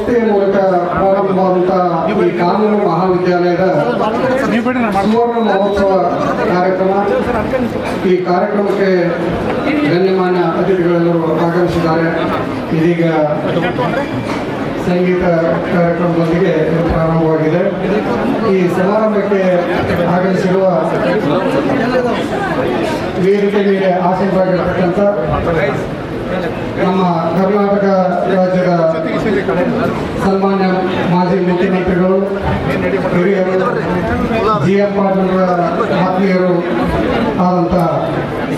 ಸಂಸ್ಥೆಯ ಮೂಲಕ ಪ್ರಾರಂಭವಾದಂತಹ ಈ ಕಾನೂನು ಮಹಾವಿದ್ಯಾಲಯದ ಸುವರ್ಣ ಮಹೋತ್ಸವ ಕಾರ್ಯಕ್ರಮ. ಈ ಕಾರ್ಯಕ್ರಮಕ್ಕೆ ಗಣ್ಯಮಾನ್ಯ ಅತಿಥಿಗಳೆಲ್ಲರೂ ಆಗಮಿಸಿದ್ದಾರೆ. ಇದೀಗ ಸಂಗೀತ ಕಾರ್ಯಕ್ರಮದೊಂದಿಗೆ ಪ್ರಾರಂಭವಾಗಿದೆ. ಈ ಸಮಾರಂಭಕ್ಕೆ ಆಗಮಿಸಿರುವ ವೇದಿಕೆ ಮೇಲೆ ಆಸೀನರಾಗಿರತಕ್ಕಂಥ ನಮ್ಮ ಕರ್ನಾಟಕ ರಾಜ್ಯದ ಸನ್ಮಾನ್ಯ ಮಾಜಿ ಮುಖ್ಯಮಂತ್ರಿಗಳು, ಹಿರಿಯರು, GM ಪಾಟೀಲ್ರ ಆತ್ಮೀಯರು ಆದಂಥ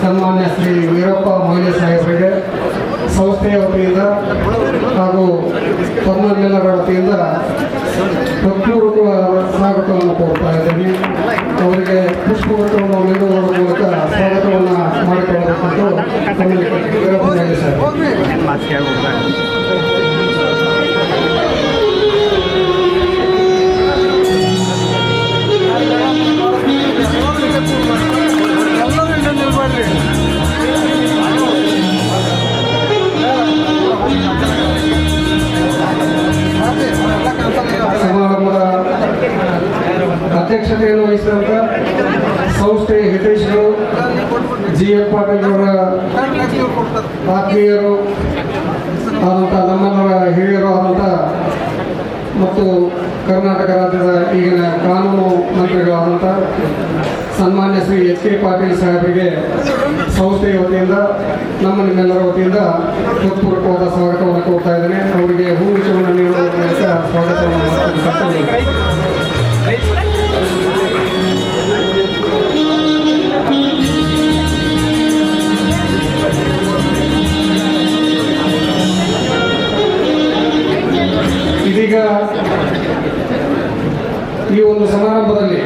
ಸನ್ಮಾನ್ಯ ಶ್ರೀ ವೀರಪ್ಪ ಮೊಯ್ಲಿ ಸಾಹೇಬರಿಗೆ ಸಂಸ್ಥೆಯ ವತಿಯಿಂದ ಹಾಗೂ ತಮ್ಮೆಲ್ಲರ ವತಿಯಿಂದ ಹೃತ್ಪೂರ್ವಕ ಸ್ವಾಗತವನ್ನು ಕೋರ್ತಾ ಇದ್ದೀನಿ. ಅವರಿಗೆ ಪುಷ್ಪಗುಚ್ಛವನ್ನು ನೀಡುವುದರ ಮೂಲಕ ಸ್ವಾಗತವನ್ನು ಮಾಡಿಕೊಳ್ಳಬೇಕೆಂದು ವೀರಪ್ಪ ಮೊಯ್ಲಿ ಸಾಹೇಬ್. ಸಮಾರಂಭದ ಅಧ್ಯಕ್ಷತೆಯನ್ನು ವಹಿಸಿದಂಥ ಸಂಸ್ಥೆಯ ಹಿತೈಷಿಗಳು, GM ಪಾಟೀಲ್ ಅವರ ಆತ್ಮೀಯರು ಆದಂಥ ನಮ್ಮೆಲ್ಲರ ಹಿರಿಯರು ಆದಂಥ ಮತ್ತು ಕರ್ನಾಟಕ ರಾಜ್ಯದ ಈಗಿನ ಕಾನೂನು ಮಂತ್ರಿಗಳಾದಂಥ ಸನ್ಮಾನ್ಯ ಶ್ರೀ H.K. ಪಾಟೀಲ್ ಸಾಹೇಬರಿಗೆ ಸಂಸ್ಥೆಯ ವತಿಯಿಂದ ನಿಮ್ಮೆಲ್ಲರ ವತಿಯಿಂದ ಹೃತ್ಪೂರ್ವಕವಾದ ಸ್ವಾಗತವನ್ನು ಕೋರ್ತಾ ಇದ್ದೇನೆ. ಅವರಿಗೆ ಹೂಗುಚ್ಛವನ್ನು ನೀಡುವ ಮೂಲಕ ಸ್ವಾಗತವನ್ನು ಮಾಡ್ತಾ. ಇದೀಗ ಈ ಒಂದು ಸಮಾರಂಭದಲ್ಲಿ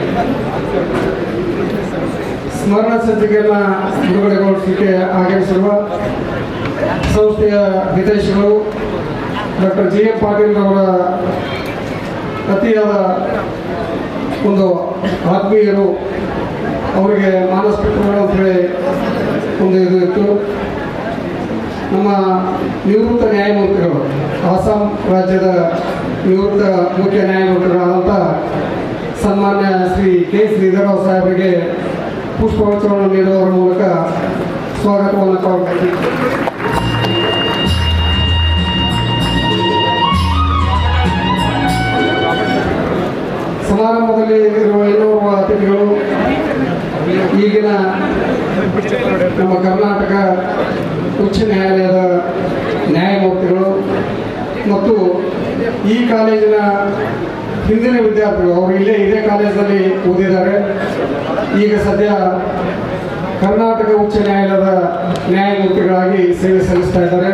ಸ್ಮರಣ ಸಂಚಿಕೆಯನ್ನು ಬಿಡುಗಡೆಗೊಳಿಸಲಿಕ್ಕೆ ಆಗಮಿಸಿರುವ ಸಂಸ್ಥೆಯ ಹಿತೈಷಿಗಳು ಡಾಕ್ಟರ್ GM ಪಾಟೀಲ್ ಅವರ ಅತಿಯಾದ ಒಂದು ಆತ್ಮೀಯರು, ಅವರಿಗೆ ಮಾನಸ ಪಿತೃಗಳು ಅಂತೇಳಿ ಒಂದು ಇದು ಇತ್ತು. ನಮ್ಮ ನಿವೃತ್ತ ನ್ಯಾಯಮೂರ್ತಿಗಳು, ಅಸ್ಸಾಂ ರಾಜ್ಯದ ನಿವೃತ್ತ ಮುಖ್ಯ ನ್ಯಾಯಮೂರ್ತಿಗಳಾದಂಥ ಸನ್ಮಾನ್ಯ ಶ್ರೀ K. ಶ್ರೀಧರರಾವ್ ಸಾಹೇಬರಿಗೆ ಪುಷ್ಪಗುಚ್ಛವನ್ನು ನೀಡುವುದರ ಮೂಲಕ ಸ್ವಾಗತವನ್ನು ಕೋರುತ್ತೀವಿ. ಸಮಾರಂಭದಲ್ಲಿ ಇರುವ ಇನ್ನೋರ್ವ ಅತಿಥಿಗಳು ಈಗಿನ ನಮ್ಮ ಕರ್ನಾಟಕ ಉಚ್ಚ ನ್ಯಾಯಾಲಯದ ನ್ಯಾಯಮೂರ್ತಿಗಳು ಮತ್ತು ಈ ಕಾಲೇಜಿನ ಹಿಂದಿನ ವಿದ್ಯಾರ್ಥಿಗಳು. ಅವರು ಇದೇ ಕಾಲೇಜಲ್ಲಿ ಓದಿದ್ದಾರೆ. ಈಗ ಸದ್ಯ ಕರ್ನಾಟಕ ಉಚ್ಚ ನ್ಯಾಯಾಲಯದ ನ್ಯಾಯಮೂರ್ತಿಗಳಾಗಿ ಸೇವೆ ಸಲ್ಲಿಸ್ತಾ ಇದ್ದಾರೆ.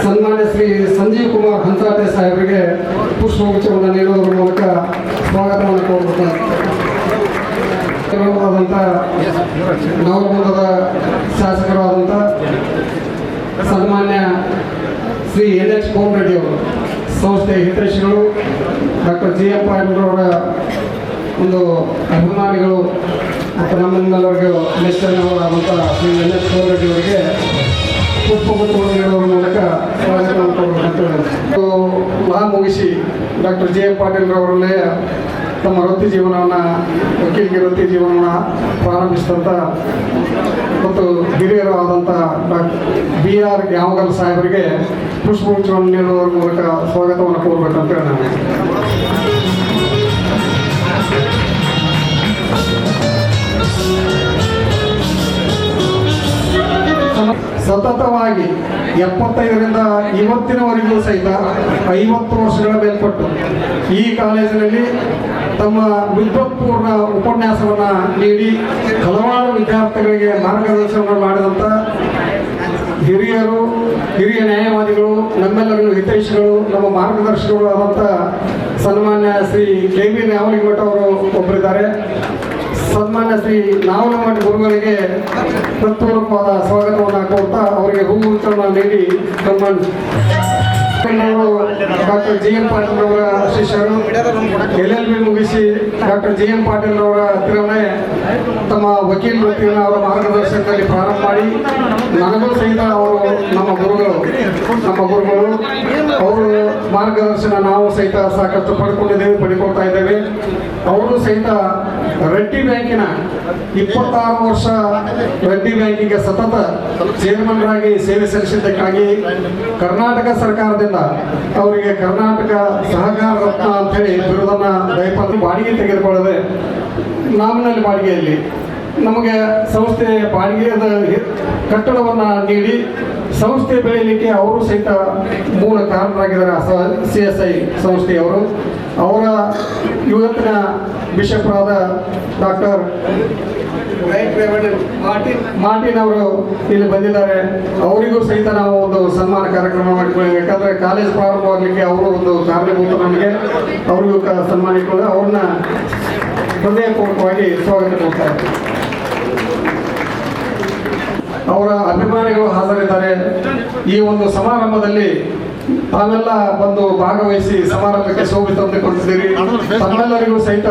ಸನ್ಮಾನ್ಯ ಶ್ರೀ ಸಂಜೀವ್ ಕುಮಾರ್ ಹಂಸಾಟೆ ಸಾಹೇಬರಿಗೆ ಪುಷ್ಪಗುಚ್ಛವನ್ನು ನೀಡುವುದರ ಮೂಲಕ ಸ್ವಾಗತವನ್ನು ಕೋರುತ್ತಾರೆ. ಆದಂಥ ನವಗುಂದದ ಶಾಸಕರಾದಂಥ ಸನ್ಮಾನ್ಯ ಶ್ರೀ NH ಕೋಮರೆಡ್ಡಿ ಅವರು, ಸಂಸ್ಥೆಯ ಹಿತೈಷಿಗಳು, ಡಾಕ್ಟರ್ GM ಪಾಟೀಲ್ ಅವರ ಒಂದು ಅಭಿಮಾನಿಗಳು ಮತ್ತು ನಮ್ಮೆಲ್ಲರಿಗೂ ನಿಷ್ಠಾನವರಾದಂಥ ಶ್ರೀ NH ಕೋಮರೆಡ್ಡಿ ಅವರಿಗೆ ಪುಷ್ಪಗುಚ್ಛವನ್ನು ನೀಡುವ ಮೂಲಕ ಸ್ವಾಗತವನ್ನು ಕೋರಬೇಕಂತ ಮುಗಿಸಿ ಡಾಕ್ಟರ್ GM ಪಾಟೀಲ್ ಅವರಲ್ಲೇ ತಮ್ಮ ವೃತ್ತಿ ಜೀವನವನ್ನು, ವಕೀಲಿಗೆ ವೃತ್ತಿ ಜೀವನವನ್ನು ಪ್ರಾರಂಭಿಸಿದಂಥ ಮತ್ತು ಹಿರಿಯರು ಆದಂಥ ಡಾಕ್ಟರ್ BR ಗಾಂವಗಲ್ ಸಾಹೇಬರಿಗೆ ಪುಷ್ಪಗುಚ್ಛವನ್ನು ನೀಡುವುದರ ಮೂಲಕ ಸ್ವಾಗತವನ್ನು ಕೋರಬೇಕಂತ ಹೇಳಿ ಸತತವಾಗಿ 75ರಿಂದ ಇವತ್ತಿನವರೆಗೂ ಸಹಿತ 50 ವರ್ಷಗಳ ಮೇಲ್ಪಟ್ಟು ಈ ಕಾಲೇಜಿನಲ್ಲಿ ತಮ್ಮ ವಿದ್ವತ್ಪೂರ್ಣ ಉಪನ್ಯಾಸವನ್ನು ನೀಡಿ ಹಲವಾರು ವಿದ್ಯಾರ್ಥಿಗಳಿಗೆ ಮಾರ್ಗದರ್ಶನ ಮಾಡಿದಂಥ ಹಿರಿಯ ನ್ಯಾಯವಾದಿಗಳು, ನಮ್ಮೆಲ್ಲರಿಗೂ ಹಿತೈಷಿಗಳು, ನಮ್ಮ ಮಾರ್ಗದರ್ಶಕರು ಆದಂಥ ಸನ್ಮಾನ್ಯ ಶ್ರೀ KV ನ್ಯಾವಲಿಮಠ ಅವರು ಒಬ್ಬರಿದ್ದಾರೆ. ಸನ್ಮಾನ್ಯ ಶ್ರೀ ನಾವಲಮಠ ಗುರುಗಳಿಗೆ ಹೃತ್ಪೂರ್ವಕವಾದ ಸ್ವಾಗತವನ್ನು ಕೋರ್ತಾ ಅವರಿಗೆ ಹೂಗುಚ್ಛವನ್ನು ನೀಡಿ ಸನ್ಮಾನ ಡಾಕ್ಟರ್ ಜಿ ಎಂ ಪಾಟೀಲ್ ಅವರ ಶಿಷ್ಯರು LLB ಮುಗಿಸಿ ಡಾಕ್ಟರ್ ಜಿ ಎಂ ಪಾಟೀಲ್ ಅವರ ಹತ್ತಿರನೇ ತಮ್ಮ ವಕೀಲ ವೃತ್ತಿಯನ್ನು ಅವರ ಮಾರ್ಗದರ್ಶನದಲ್ಲಿ ಪ್ರಾರಂಭ ಮಾಡಿ ನನಗೂ ಸಹಿತ ಅವರು ನಮ್ಮ ಗುರುಗಳು ಅವರು ಮಾರ್ಗದರ್ಶನ ನಾವು ಸಹಿತ ಸಾಕಷ್ಟು ಪಡ್ಕೊಳ್ತಾ ಇದ್ದೇವೆ. ಅವರು ಸಹಿತ ರೆಡ್ಡಿ ಬ್ಯಾಂಕಿನ 26 ವರ್ಷ ರೆಡ್ಡಿ ಬ್ಯಾಂಕಿಗೆ ಸತತ ಚೇರ್ಮನ್ರಾಗಿ ಸೇವೆ ಸಲ್ಲಿಸಿದ್ದಕ್ಕಾಗಿ ಕರ್ನಾಟಕ ಸರ್ಕಾರದಿಂದ ಅವರಿಗೆ ಕರ್ನಾಟಕ ಸಹಕಾರ ರತ್ನ ಅಂತೇಳಿ ಬಿರುದನ್ನು ದಯಪಾಲಿಸಿ ಬಾಡಿಗೆ ತೆಗೆದುಕೊಳ್ಳದೆ ನಾಮಿನಲ್ ಬಾಡಿಗೆಯಲ್ಲಿ ನಮಗೆ ಸಂಸ್ಥೆ ಬಾಡಿಗೆಯ ಕಟ್ಟಡವನ್ನು ನೀಡಿ ಸಂಸ್ಥೆ ಬೆಳೆಯಲಿಕ್ಕೆ ಅವರು ಸಹಿತ ಮೂಲ ಕಾರಣರಾಗಿದ್ದಾರೆ. CSI ಸಂಸ್ಥೆಯವರು ಅವರ ಇವತ್ತಿನ ಬಿಷಪ್ರಾದ ಡಾಕ್ಟರ್ ಮಾರ್ಟಿನ್ ಅವರು ಇಲ್ಲಿ ಬಂದಿದ್ದಾರೆ. ಅವರಿಗೂ ಸಹಿತ ನಾವು ಒಂದು ಸನ್ಮಾನ ಕಾರ್ಯಕ್ರಮ ಮಾಡಿಕೊಳ್ಳಿ. ಯಾಕಂದರೆ ಕಾಲೇಜ್ ಪ್ರಾರಂಭವಾಗಲಿಕ್ಕೆ ಅವರು ಒಂದು ಕಾರಣಭೂತ ನಮಗೆ ಅವರಿಗೂ ಸನ್ಮಾನಿಸಿಕೊಂಡು ಅವ್ರನ್ನ ಹೃದಯಪೂರ್ವಕವಾಗಿ ಸ್ವಾಗತ ಕೊಡ್ತಾ ಇದ್ದಾರೆ. ಅವರ ಅಭಿಮಾನಿಗಳು ಹಾಜರಿದ್ದಾರೆ. ಈ ಒಂದು ಸಮಾರಂಭದಲ್ಲಿ ತಾವೆಲ್ಲ ಬಂದು ಭಾಗವಹಿಸಿ ಸಮಾರಂಭಕ್ಕೆ ಶೋಭೆ ತಂದುಕೊಡ್ತಿದ್ದೀರಿ. ತಮ್ಮೆಲ್ಲರಿಗೂ ಸಹಿತ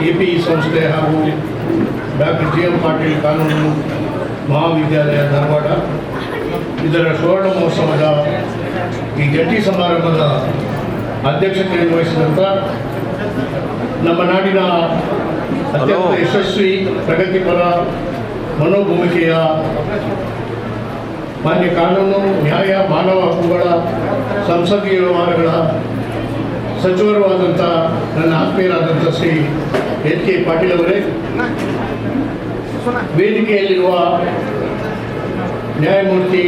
APE ಸಂಸ್ಥೆ ಹಾಗೂ ಡಾಕ್ಟರ್ ಜಿ ಎಂ ಪಾಟೀಲ್ ಕಾನೂನು ಮಹಾವಿದ್ಯಾಲಯ ಧಾರವಾಡ ಇದರ ಸುವರ್ಣ ಮಹೋತ್ಸವದ ಈ ಜಂಟಿ ಸಮಾರಂಭದ ಅಧ್ಯಕ್ಷತೆಯನ್ನು ವಹಿಸಿದಂಥ ನಮ್ಮ ನಾಡಿನ ಅತ್ಯಂತ ಯಶಸ್ವಿ ಪ್ರಗತಿಪರ ಮನೋಭೂಮಿಕೆಯ ಮಾನ್ಯ ಕಾನೂನು ನ್ಯಾಯ ಮಾನವ ಹಕ್ಕುಗಳ ಸಂಸದೀಯ ವ್ಯವಹಾರಗಳ ಸಚಿವರು ಆದಂಥ ನನ್ನ ಆತ್ಮೀಯರಾದಂಥ ಶ್ರೀ H.K. ಪಾಟೀಲ್ ಅವರೇ, ವೇದಿಕೆಯಲ್ಲಿರುವ ನ್ಯಾಯಮೂರ್ತಿ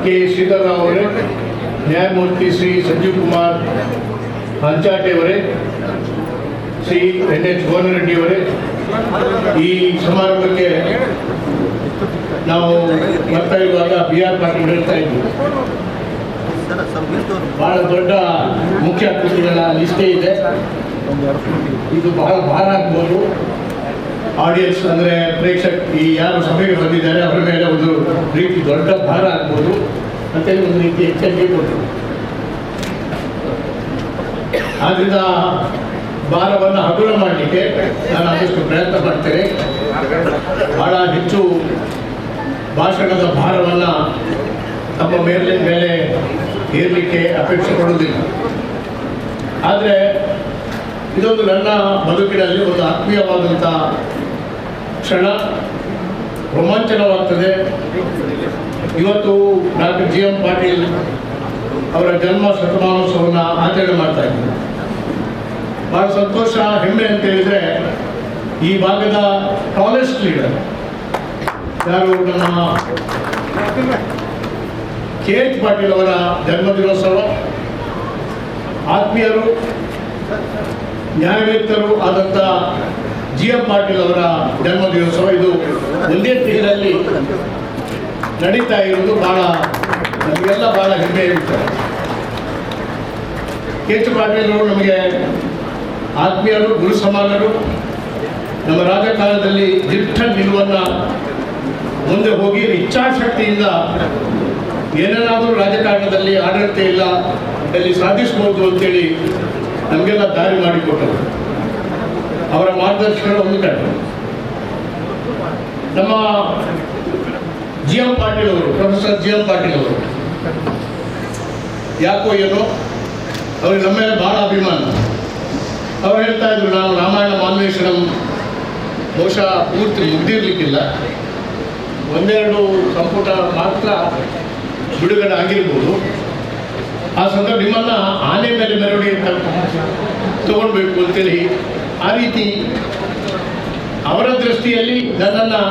K. ಶ್ರೀಧರರಾವ್ ಅವರೇ, ನ್ಯಾಯಮೂರ್ತಿ ಶ್ರೀ ಸಂಜೀವ್ ಕುಮಾರ್ ಹಂಚಾಟೆ ಅವರೇ, ಶ್ರೀ N.H. ಗೋನರೆಡ್ಡಿ ಅವರೇ, ಈ ಸಮಾರಂಭಕ್ಕೆ ನಾವು ಬರ್ತಾ ಇರುವಾಗ B.R. ಪಾಟೀಲ್ ಹೇಳ್ತಾ ಇದ್ವಿ, ಬಹಳ ದೊಡ್ಡ ಮುಖ್ಯ ಅತಿಥಿಗಳ ಲಿಸ್ಟೇ ಇದೆ. ಇದು ಬಹಳ ಭಾರ ಆಗ್ಬೋದು. ಆಡಿಯನ್ಸ್ ಅಂದರೆ ಪ್ರೇಕ್ಷಕ ಈ ಯಾರು ಸಭೆಗೆ ಬಂದಿದ್ದಾರೆ ಅವರ ಮೇಲೆ ಒಂದು ರೀತಿ ದೊಡ್ಡ ಭಾರ ಆಗ್ಬೋದು. ಅಂತೇಳಿ ಒಂದು ರೀತಿ ಎಚ್ಚರಿಕೆ ಕೊಟ್ಟರು. ಆದ್ದರಿಂದ ಭಾರವನ್ನು ಹಗುರ ಮಾಡಲಿಕ್ಕೆ ನಾನು ಆದಷ್ಟು ಪ್ರಯತ್ನ ಮಾಡ್ತೇನೆ. ಬಹಳ ಹೆಚ್ಚು ಭಾಷಣದ ಭಾರವನ್ನು ತಮ್ಮ ಮೇಲೆ ಏರಲಿಕ್ಕೆ ಅಪೇಕ್ಷೆ ಪಡುವುದಿಲ್ಲ. ಆದರೆ ಇದೊಂದು ನನ್ನ ಬದುಕಿನಲ್ಲಿ ಒಂದು ಆತ್ಮೀಯವಾದಂಥ ಕ್ಷಣ, ರೋಮಾಂಚನವಾಗ್ತದೆ. ಇವತ್ತು ಡಾಕ್ಟರ್ GM ಪಾಟೀಲ್ ಅವರ ಜನ್ಮ ಶತಮಾನೋತ್ಸವವನ್ನು ಆಚರಣೆ ಮಾಡ್ತಾ ಇದ್ದೀವಿ. ಭಾಳ ಸಂತೋಷ, ಹೆಮ್ಮೆ ಅಂತ ಹೇಳಿದರೆ ಈ ಭಾಗದ ಟಾಲೆಸ್ಟ್ ಲೀಡರ್ ಯಾರು ನಮ್ಮ KH ಪಾಟೀಲ್ ಅವರ ಜನ್ಮದಿನೋತ್ಸವ, ಆತ್ಮೀಯರು ನ್ಯಾಯವೇತ್ತರು ಆದಂಥ GM ಪಾಟೀಲ್ ಅವರ ಜನ್ಮದಿನೋತ್ಸವ ಇದು ಒಂದೇ ತಿಂಗಳಲ್ಲಿ ನಡೀತಾ ಇರೋದು ನಮಗೆಲ್ಲ ಭಾಳ ಹೆಮ್ಮೆ ಇರ್ತದೆ. KH ಪಾಟೀಲ್ ಅವರು ನಮಗೆ ಆತ್ಮೀಯರು, ಗುರು ಸಮಾನರು. ನಮ್ಮ ರಾಜಕಾರಣದಲ್ಲಿ ದಿಟ್ಟ ನಿಲುವನ್ನು ಮುಂದೆ ಹೋಗಿ ಇಚ್ಛಾಶಕ್ತಿಯಿಂದ ಏನೇನಾದರೂ ರಾಜಕಾರಣದಲ್ಲಿ ಆಡಳಿತ ಇಲ್ಲ ಅಲ್ಲಿ ಸಾಧಿಸ್ಬೋದು ಅಂತೇಳಿ ನಮಗೆಲ್ಲ ದಾರಿ ಮಾಡಿಕೊಟ್ಟರು. ಅವರ ಮಾರ್ಗದರ್ಶನ ಒಂದು ಕಡೆ. ನಮ್ಮ GM ಪಾಟೀಲ್ ಅವರು, ಪ್ರೊಫೆಸರ್ GM ಪಾಟೀಲ್ ಅವರು ಯಾಕೋ ಏನೋ ಅವ್ರಿಗೆ ನಮ್ಮ ಮೇಲೆ ಭಾಳ ಅಭಿಮಾನ. ಅವ್ರು ಹೇಳ್ತಾ ಇದ್ರು, ನಾವು ರಾಮಾಯಣ ಮಾನ್ವೇಷಣಂ ಬಹುಶಃ ಪೂರ್ತಿ ಮುಗ್ದಿರ್ಲಿಕ್ಕಿಲ್ಲ, ಒಂದೆರಡು ಸಂಪುಟ ಮಾತ್ರ ಬಿಡುಗಡೆ ಆಗಿರ್ಬೋದು. ಆ ಸಂದರ್ಭ ನಿಮ್ಮನ್ನು ಆನೆ ಮೇಲೆ ಮೆರವಣಿಗೆ ತಗೊಳ್ಬೇಕು ಅಂತೇಳಿ ಆ ರೀತಿ ಅವರ ದೃಷ್ಟಿಯಲ್ಲಿ ನನ್ನನ್ನು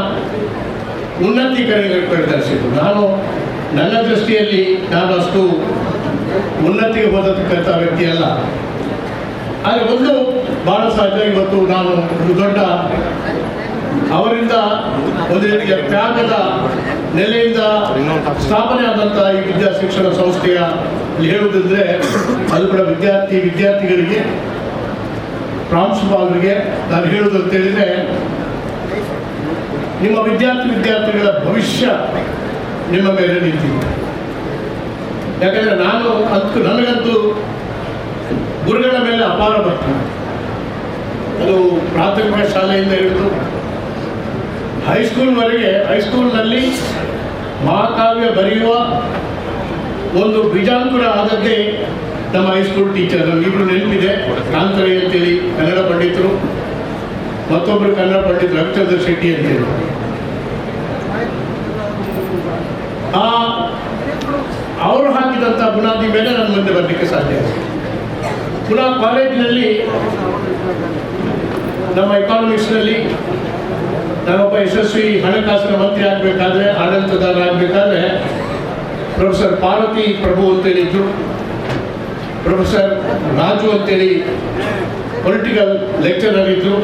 ಉನ್ನತೀಕರಿಸಿದ್ರು. ನನ್ನ ದೃಷ್ಟಿಯಲ್ಲಿ ನಾನು ಅಷ್ಟು ಉನ್ನತಿಗೆ ಹೋದತಕ್ಕಂಥ ವ್ಯಕ್ತಿ ಅಲ್ಲ. ಆದರೆ ಒಂದು ಭಾಳ ಸಹಜ, ಇವತ್ತು ನಾನು ದೊಡ್ಡ ಅವರಿಂದ ಒಂದು ರೀತಿಯ ತ್ಯಾಗದ ನೆಲೆಯಿಂದ ಸ್ಥಾಪನೆ ಆದಂಥ ಈ ವಿದ್ಯಾ ಶಿಕ್ಷಣ ಸಂಸ್ಥೆಯ ಹೇಳುವುದಂದರೆ ಅದು ಕೂಡ ವಿದ್ಯಾರ್ಥಿಗಳಿಗೆ, ಪ್ರಾಂಶುಪಾಲರಿಗೆ ನಾನು ಹೇಳುವುದು ಅಂತ ಹೇಳಿದರೆ, ನಿಮ್ಮ ವಿದ್ಯಾರ್ಥಿಗಳ ಭವಿಷ್ಯ ನಿಮ್ಮ ಮೇಲೆ ನಿಂತಿದೆ. ಯಾಕಂದರೆ ನನಗಂತೂ ಗುರುಗಳ ಮೇಲೆ ಅಪಾರ ಬರ್ತದೆ. ಅದು ಪ್ರಾಥಮಿಕ ಶಾಲೆಯಿಂದ ಹಿಡಿದು ಹೈಸ್ಕೂಲ್ನಲ್ಲಿ ಮಹಾಕಾವ್ಯ ಬರೆಯುವ ಒಂದು ಬೀಜಾಂಕುರ ಆದದ್ದೇ ನಮ್ಮ ಹೈಸ್ಕೂಲ್ ಟೀಚರ್. ನಮಗಿಬ್ರು ನೆನಪಿದೆ, ಕಾಂತರೇ ಅಂತೇಳಿ ಕನ್ನಡ ಪಂಡಿತರು, ಮತ್ತೊಬ್ಬರು ಕನ್ನಡ ಪಂಡಿತರು ರವಿಚಂದ್ರ ಶೆಟ್ಟಿ ಅಂತೇಳಿ. ಅವರು ಹಾಕಿದಂಥ ಬುನಾದಿ ಮೇಲೆ ನನ್ನ ಮುಂದೆ ಬರಲಿಕ್ಕೆ ಸಾಧ್ಯ. ಪುನಃ ಕಾಲೇಜಿನಲ್ಲಿ ನಮ್ಮ ಎಕಾನಮಿಕ್ಸ್ನಲ್ಲಿ ನಾನೊಬ್ಬ ಯಶಸ್ವಿ ಹಣಕಾಸಿನ ಮಂತ್ರಿ ಆಗಬೇಕಾದ್ರೆ, ಆಡಳಿತದಾರ ಆಗಬೇಕಾದ್ರೆ ಪ್ರೊಫೆಸರ್ ಪಾರ್ವತಿ ಪ್ರಭು ಅಂತೇಳಿದ್ರು, ಪ್ರೊಫೆಸರ್ ರಾಜು ಅಂತೇಳಿ ಪೊಲಿಟಿಕಲ್ ಲೆಕ್ಚರರ್ ಇದ್ದರು,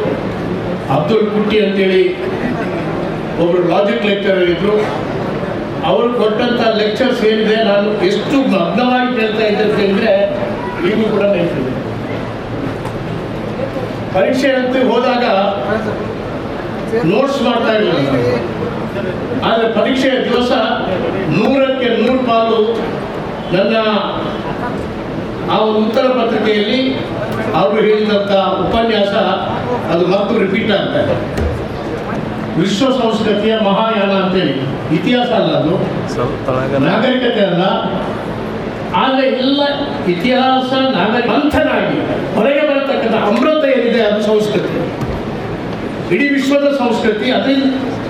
ಅಬ್ದುಲ್ ಕುಟ್ಟಿ ಅಂತೇಳಿ ಒಬ್ಬರು ಲಾಜಿಕ್ ಲೆಕ್ಚರರ್ ಇದ್ದರು. ಅವರು ಕೊಟ್ಟಂಥ ಲೆಕ್ಚರ್ಸ್ ಏನಿದೆ ನಾನು ಎಷ್ಟು ಮಗ್ನವಾಗಿ ಕೇಳ್ತಾ ಇದ್ದೆ ಅಂತ ಹೇಳಿದರೆ ಈಗಲೂ ಕೂಡ ನೆನಪಿದೆ. ಪರೀಕ್ಷೆ ಅಂತ ಹೋದಾಗ ನೋಟ್ಸ್ ಮಾಡ್ತಾ ಇರಲಿಲ್ಲ, ಆದರೆ ಪರೀಕ್ಷೆಯ ದಿವಸ 100ಕ್ಕೆ 100 ಪಾಲು ನನ್ನ ಆ ಒಂದು ಉತ್ತರ ಪತ್ರಿಕೆಯಲ್ಲಿ ಅವರು ಹೇಳಿದಂಥ ಉಪನ್ಯಾಸ ಅದು ಮತ್ತು ರಿಪೀಟ್ ಆಗ್ತಾ ಇದೆ. ವಿಶ್ವ ಸಂಸ್ಕೃತಿಯ ಮಹಾಯಾನ ಅಂತೇಳಿ, ಇತಿಹಾಸ ಅಲ್ಲ ಅದು, ನಾಗರಿಕತೆ ಅಲ್ಲ, ಆದರೆ ಎಲ್ಲ ಇತಿಹಾಸ ಮಂಥನಾಗಿ ಹೊರಗೆ ಬರತಕ್ಕಂಥ ಅಮೃತ ಏನಿದೆ ಅದು ಸಂಸ್ಕೃತಿ, ಇಡೀ ವಿಶ್ವದ ಸಂಸ್ಕೃತಿ. ಅದರಿಂದ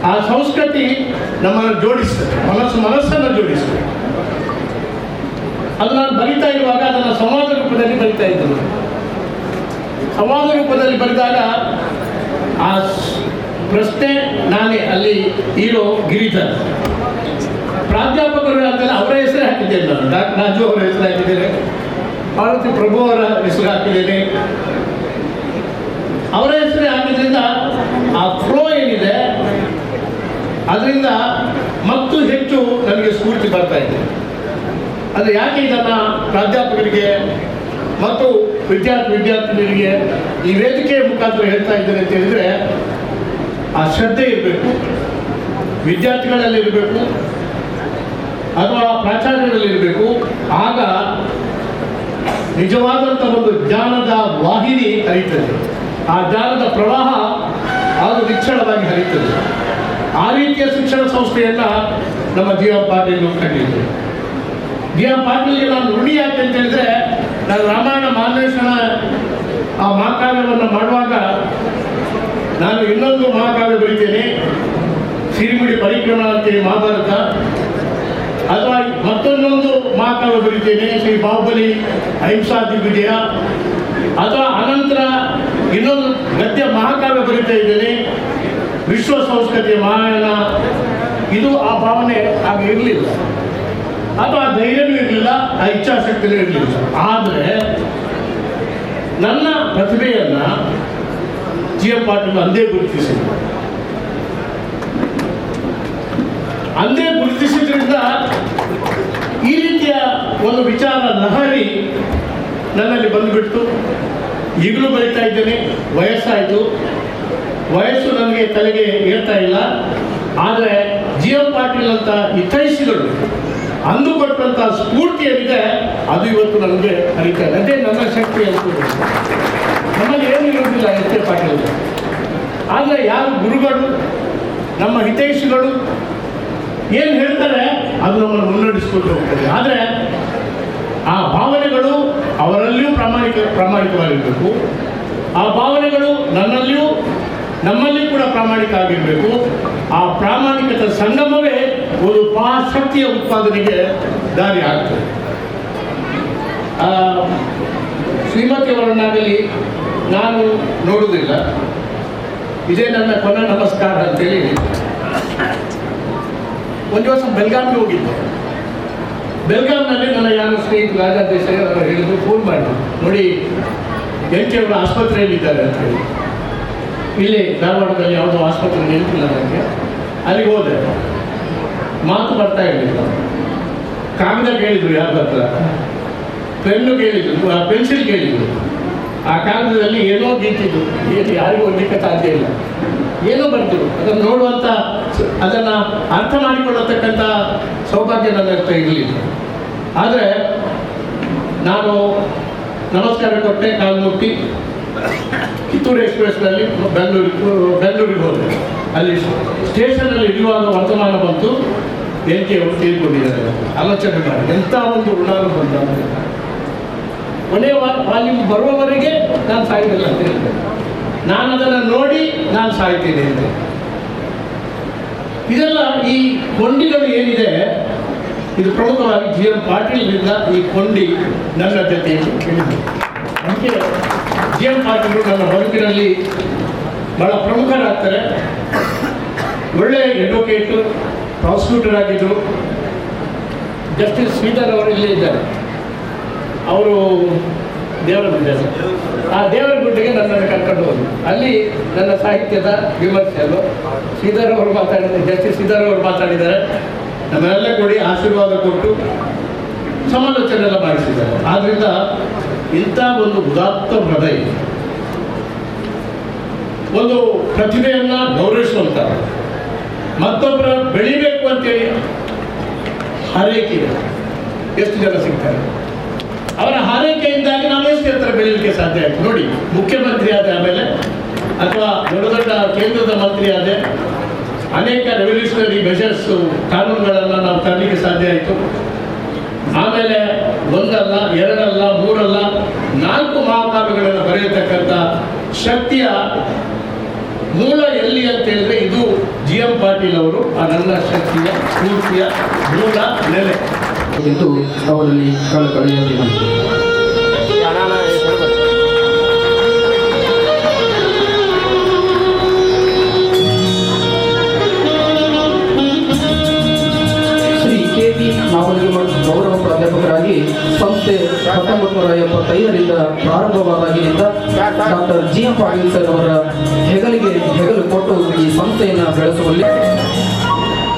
ಆ ಸಂಸ್ಕೃತಿ ನಮ್ಮನ್ನು ಜೋಡಿಸ್ತದೆ, ಮನಸ್ಸನ್ನು ಜೋಡಿಸ್ತದೆ. ಅದು ನಾನು ಬರಿತಾ ಇರುವಾಗ ಅದನ್ನು ಸಂವಾದ ರೂಪದಲ್ಲಿ ಬರಿತಾ ಇದ್ದರು. ಸಂವಾದ ರೂಪದಲ್ಲಿ ಬರೆದಾಗ ಆ ಪ್ರಶ್ನೆ ನಾನೇ ಅಲ್ಲಿ ಹೀರೋ ಗಿರಿಧರ್, ಪ್ರಾಧ್ಯಾಪಕರು ಅಂತೆಲ್ಲ ಅವರ ಹೆಸರು ಹಾಕಿದ್ದೇನೆ ನಾನು. ಡಾಕ್ಟರ್ ರಾಜು ಅವರ ಹೆಸರು ಹಾಕಿದ್ದೇನೆ, ಪಾರ್ವತಿ ಪ್ರಭು ಅವರ ಹೆಸರು ಹಾಕಿದ್ದೇನೆ. ಅವರ ಹೆಸರು ಹಾಕಿದ್ರಿಂದ ಆ ಫ್ಲೋ ಏನಿದೆ ಅದರಿಂದ ಮತ್ತು ಹೆಚ್ಚು ನನಗೆ ಸ್ಫೂರ್ತಿ ಬರ್ತಾ ಇದೆ. ಅದು ಯಾಕೆ ಇದನ್ನು ಪ್ರಾಧ್ಯಾಪಕರಿಗೆ ಮತ್ತು ವಿದ್ಯಾರ್ಥಿನಿಯರಿಗೆ ಈ ವೇದಿಕೆಯ ಮುಖಾಂತರ ಹೇಳ್ತಾ ಇದ್ದೇನೆ ಅಂತ ಹೇಳಿದರೆ, ಆ ಶ್ರದ್ಧೆ ಇರಬೇಕು, ವಿದ್ಯಾರ್ಥಿಗಳಲ್ಲಿ ಇರಬೇಕು. ಅಥವಾ ಪ್ರಾಚಾರ್ಯರಲ್ಲಿರಬೇಕು. ಆಗ ನಿಜವಾದಂಥ ಒಂದು ಜ್ಞಾನದ ವಾಹಿನಿ ಹರಿಯುತ್ತದೆ. ಆ ಜ್ಞಾನದ ಪ್ರವಾಹ ಅದು ನಿಚ್ಚಳವಾಗಿ ಹರಿಯುತ್ತದೆ. ಆ ರೀತಿಯ ಶಿಕ್ಷಣ ಸಂಸ್ಥೆಯನ್ನು ನಮ್ಮ ಜಿ ಎಂ ಪಾಟೀಲ್ ಕಂಡಿದ್ದರು. ಜಿ ಎಂ ಪಾಟೀಲ್ಗೆ ನಾನು ಋಣಿ ಯಾಕೆ ಅಂತ ಹೇಳಿದ್ರೆ, ನಾನು ರಾಮಾಯಣ ಮಾನ್ವೇಷಣ ಆ ಮಹಾಕಾವ್ಯವನ್ನು ಮಾಡುವಾಗ ನಾನು ಇನ್ನೊಂದು ಮಹಾಕಾವ್ಯ ಬರೀತೇನೆ, ಸಿರಿಮಿಡಿ ಪರಿಕ್ರಮಣ ಅಂತೇಳಿ ಮಹಾಭಾರತ, ಅಥವಾ ಮತ್ತೊಂದೊಂದು ಮಹಾಕಾವ್ಯ ಬರೀತೇನೆ, ಶ್ರೀ ಬಾಹುಬಲಿ ಅಹಿಂಸಾ ದಿಗ್ವಿಜಯ, ಅಥವಾ ಅನಂತರ ಇನ್ನೊಂದು ಗದ್ಯ ಮಹಾಕಾವ್ಯ ಬರೀತಾ ಇದ್ದೇನೆ, ವಿಶ್ವ ಸಂಸ್ಕೃತಿಯ ಮಹಾಯಾನ. ಇದು ಆ ಭಾವನೆ ಆಗ ಇರಲಿಲ್ಲ, ಅಥವಾ ಆ ಧೈರ್ಯವೂ ಇರಲಿಲ್ಲ, ಆ ಇಚ್ಛಾಶಕ್ತಿನೂ ಇರಲಿಲ್ಲ. ಆದರೆ ನನ್ನ ಪ್ರತಿಭೆಯನ್ನು ಜಿ ಎಂ ಪಾಟೀಲ್ ಅಂದೇ ಗುರುತಿಸಿದ್ರು. ಅಂದೇ ಗುರುತಿಸಿದ್ರಿಂದ ಈ ರೀತಿಯ ಒಂದು ವಿಚಾರ ಲಹರಿ ನನ್ನಲ್ಲಿ ಬಂದುಬಿಟ್ಟು ಈಗಲೂ ಬರೀತಾ ಇದ್ದೇನೆ. ವಯಸ್ಸಾಯಿತು, ವಯಸ್ಸು ನನಗೆ ತಲೆಗೆ ಏರ್ತಾ ಇಲ್ಲ. ಆದರೆ ಜಿ ಎಂ ಪಾಟೀಲ್ ಅಂತ ಹಿತೈಷಿಗಳು ಅಂದು ಕೊಟ್ಟಂಥ ಸ್ಫೂರ್ತಿ ಏನಿದೆ ಅದು ಇವತ್ತು ನನಗೆ ಹರಿತಾ ಇದೆ. ಅದೇ ನನ್ನ ಶಕ್ತಿ ಅಂತ. ನಮ್ಮಲ್ಲಿ ಏನೂ ಇರೋದಿಲ್ಲ ಎಸ್ ಕೆ ಪಾಟೀಲ್. ಆದರೆ ಯಾರು ಗುರುಗಳು, ನಮ್ಮ ಹಿತೈಷಿಗಳು ಏನು ಹೇಳ್ತಾರೆ ಅದು ನಮ್ಮನ್ನು ಮುನ್ನಡೆಸ್ಕೊಂಡು ಹೋಗ್ತದೆ. ಆದರೆ ಆ ಭಾವನೆಗಳು ಅವರಲ್ಲಿಯೂ ಪ್ರಾಮಾಣಿಕವಾಗಿರಬೇಕು. ಆ ಭಾವನೆಗಳು ನನ್ನಲ್ಲಿಯೂ ನಮ್ಮಲ್ಲಿ ಕೂಡ ಪ್ರಾಮಾಣಿಕ ಆಗಿರಬೇಕು. ಆ ಪ್ರಾಮಾಣಿಕತೆ ಸಂಗಮವೇ ಒಂದು ಮಹಾಶಕ್ತಿಯ ಉತ್ಪಾದನೆಗೆ ದಾರಿ ಆಗ್ತದೆ. ಶ್ರೀಮತಿಯವರನ್ನಾಗಲಿ ನಾನು ನೋಡುವುದಿಲ್ಲ. ಇದೇ ನನ್ನ ಕೊನೆ ನಮಸ್ಕಾರ ಅಂತೇಳಿ ಒಂದು ದಿವಸ ಬೆಳಗಾವಿಗೆ ಹೋಗಿದ್ದೆ. ಬೆಳಗಾವಿನಲ್ಲಿ ನನ್ನ ಯಾರು ಸ್ನೇಹಿತರು ರಾಜಾದೇಶ ಅವರು ಹೇಳಿದ್ರು, ಫೋನ್ ಮಾಡಿ, ನೋಡಿ ಅವರು ಆಸ್ಪತ್ರೆಯಲ್ಲಿದ್ದಾರೆ ಅಂತ ಹೇಳಿ. ಇಲ್ಲಿ ಧಾರವಾಡದಲ್ಲಿ ಯಾವುದೋ ಆಸ್ಪತ್ರೆ ನೆನಪಿಲ್ಲ ನನಗೆ. ಅಲ್ಲಿಗೆ ಹೋದೆ, ಮಾತು ಬರ್ತಾ ಇರಲಿಲ್ಲ. ಕಾಗದ ಕೇಳಿದ್ರು ಯಾರ ಹತ್ರ, ಪೆನ್ನು ಕೇಳಿದ್ರು, ಪೆನ್ಸಿಲ್ ಕೇಳಿದ್ರು. ಆ ಕಾಗದದಲ್ಲಿ ಏನೋ ಗೀತಿದ್ರು, ಏನು ಯಾರಿಗೂ ಓದಲಿಕ್ಕೆ ಸಾಧ್ಯ ಇಲ್ಲ. ಏನೋ ಬರ್ತಿದ್ರು, ಅದನ್ನು ನೋಡುವಂಥ, ಅದನ್ನು ಅರ್ಥ ಮಾಡಿಕೊಳ್ಳತಕ್ಕಂಥ ಸೌಭಾಗ್ಯ ನನ್ನ ಹತ್ರ ಇರಲಿಲ್ಲ. ಆದರೆ ನಾನು ನಮಸ್ಕಾರ ಕೊಟ್ಟೆ, ಕಾಲು ಮುಟ್ಟಿ ಕಿತ್ತೂರು ಎಕ್ಸ್ಪ್ರೆಸ್ನಲ್ಲಿ ಬೆಂಗಳೂರಿಗೆ ಹೋದೆ. ಅಲ್ಲಿ ಸ್ಟೇಷನಲ್ಲಿ ಇಳಿಯುವಾಗ ವರ್ತಮಾನ ಬಂತು, ಎನ್ ಕೆ ಅವರು ತೀರ್ಕೊಂಡಿದ್ದಾರೆ. ಆಲೋಚನೆ ಮಾಡಿ ಎಂಥ ಒಂದು ಋಣಾನುಬಂಧ. ಕೊನೆಯ ವಾಲ್ಯೂಮ್ ಬರುವವರೆಗೆ ನಾನು ಸಾಯ್ತಿಲ್ಲ ಅಂತ ಹೇಳಿದೆ. ನಾನು ಅದನ್ನು ನೋಡಿ ನಾನು ಸಾಯ್ತೀನಿ ಅಂತ. ಇದೆಲ್ಲ ಈ ಕೊಂಡಿಗಳು ಏನಿದೆ, ಇದು ಪ್ರಮುಖವಾಗಿ ಜಿ ಎಂ ಪಾಟೀಲ್ರಿಂದ ಈ ಕೊಂಡಿ ನನ್ನ ಜೊತೆಯಲ್ಲಿ ಹೇಳಿದೆ. ಅದಕ್ಕೆ ಜಿ ಎಂ ಪಾಟೀಲ್ ನನ್ನ ಬದುಕಿನಲ್ಲಿ ಬಹಳ ಪ್ರಮುಖರಾಗ್ತಾರೆ. ಒಳ್ಳೆ ಅಡ್ವೊಕೇಟು, ಪ್ರಾಸಿಕ್ಯೂಟರ್ ಆಗಿದ್ದರು. ಜಸ್ಟಿಸ್ ಶ್ರೀಧರ್ ಅವರು ಇಲ್ಲೇ ಇದ್ದಾರೆ. ಅವರು ದೇವರ ಗುಡ್ಡೆ, ಆ ದೇವರ ಗುಡ್ಡೆಗೆ ನನ್ನನ್ನು ಕರ್ಕೊಂಡು ಹೋದರು. ಅಲ್ಲಿ ನನ್ನ ಸಾಹಿತ್ಯದ ವಿಮರ್ಶೆಯಲ್ಲೂ ಶ್ರೀಧರ್ ಅವರು ಮಾತಾಡಿದ್ದಾರೆ, ಜಸ್ಟಿಸ್ ಶ್ರೀಧರ್ ಅವರು ಮಾತಾಡಿದ್ದಾರೆ. ನಮ್ಮೆಲ್ಲ ಕೊಡಿ ಆಶೀರ್ವಾದ ಕೊಟ್ಟು ಸಮಾಲೋಚನೆ ಎಲ್ಲ ಮಾಡಿಸಿದ್ದಾರೆ. ಆದ್ದರಿಂದ ಇಂಥ ಒಂದು ಉದಾತ್ತ ಹೃದಯ, ಒಂದು ಪ್ರತಿಭೆಯನ್ನು ಗೌರವಿಸುವಂಥ, ಮತ್ತೊಬ್ಬರ ಬೆಳಿಬೇಕು ಅಂತೇಳಿ ಹಾರೈಕೆ ಎಷ್ಟು ಜನ ಸಿಗ್ತಾರೆ. ಅವರ ಹಾರೈಕೆಯಿಂದಾಗಿ ನಾವು ಎಷ್ಟು ಎತ್ತರ ಬೆಳೀಲಿಕ್ಕೆ ಸಾಧ್ಯ ಆಯಿತು. ನೋಡಿ, ಮುಖ್ಯಮಂತ್ರಿ ಆದ ಆಮೇಲೆ, ಅಥವಾ ದೊಡ್ಡ ದೊಡ್ಡ ಕೇಂದ್ರದ ಮಂತ್ರಿ ಆದ, ಅನೇಕ ರೆವಲ್ಯೂಷನರಿ ಮೆಷರ್ಸು, ಕಾನೂನುಗಳನ್ನು ನಾವು ತರಲಿಕ್ಕೆ ಸಾಧ್ಯ ಆಯಿತು. ಆಮೇಲೆ ಒಂದಲ್ಲ, ಎರಡಲ್ಲ, ಮೂರಲ್ಲ, 4 ಮಹಾಕಾವ್ಯಗಳನ್ನು ಬರೆಯತಕ್ಕಂಥ ಶಕ್ತಿಯ ಮೂಲ ಎಲ್ಲಿ ಅಂತ ಹೇಳಿದ್ರೆ ಇದು ಜಿ ಎಂ ಪಾಟೀಲ್ ಅವರು. ಆ ನನ್ನ ಶಕ್ತಿಯ ಸ್ಫೂರ್ತಿಯ ಮೂಲ ನೆಲೆ ಎಂದು ಅವರಲ್ಲಿ ಕಳಕಳಿಯಲ್ಲಿ ಶ್ರೀ ಕೆ.ವಿ. ನಾವಲಗಿಮಠ್ ಗೌರವ ಪ್ರಾಧ್ಯಾಪಕರಾಗಿ ಸಂಸ್ಥೆ 1975ರಿಂದ ಪ್ರಾರಂಭವಾದಾಗಿನಿಂದ doctor G M Patil sir ಅವರ ಹೆಗಲಿಗೆ ಹೆಗಲು ಕೊಟ್ಟು ಈ ಸಂಸ್ಥೆಯನ್ನು ಬೆಳೆಸುವಲ್ಲಿ,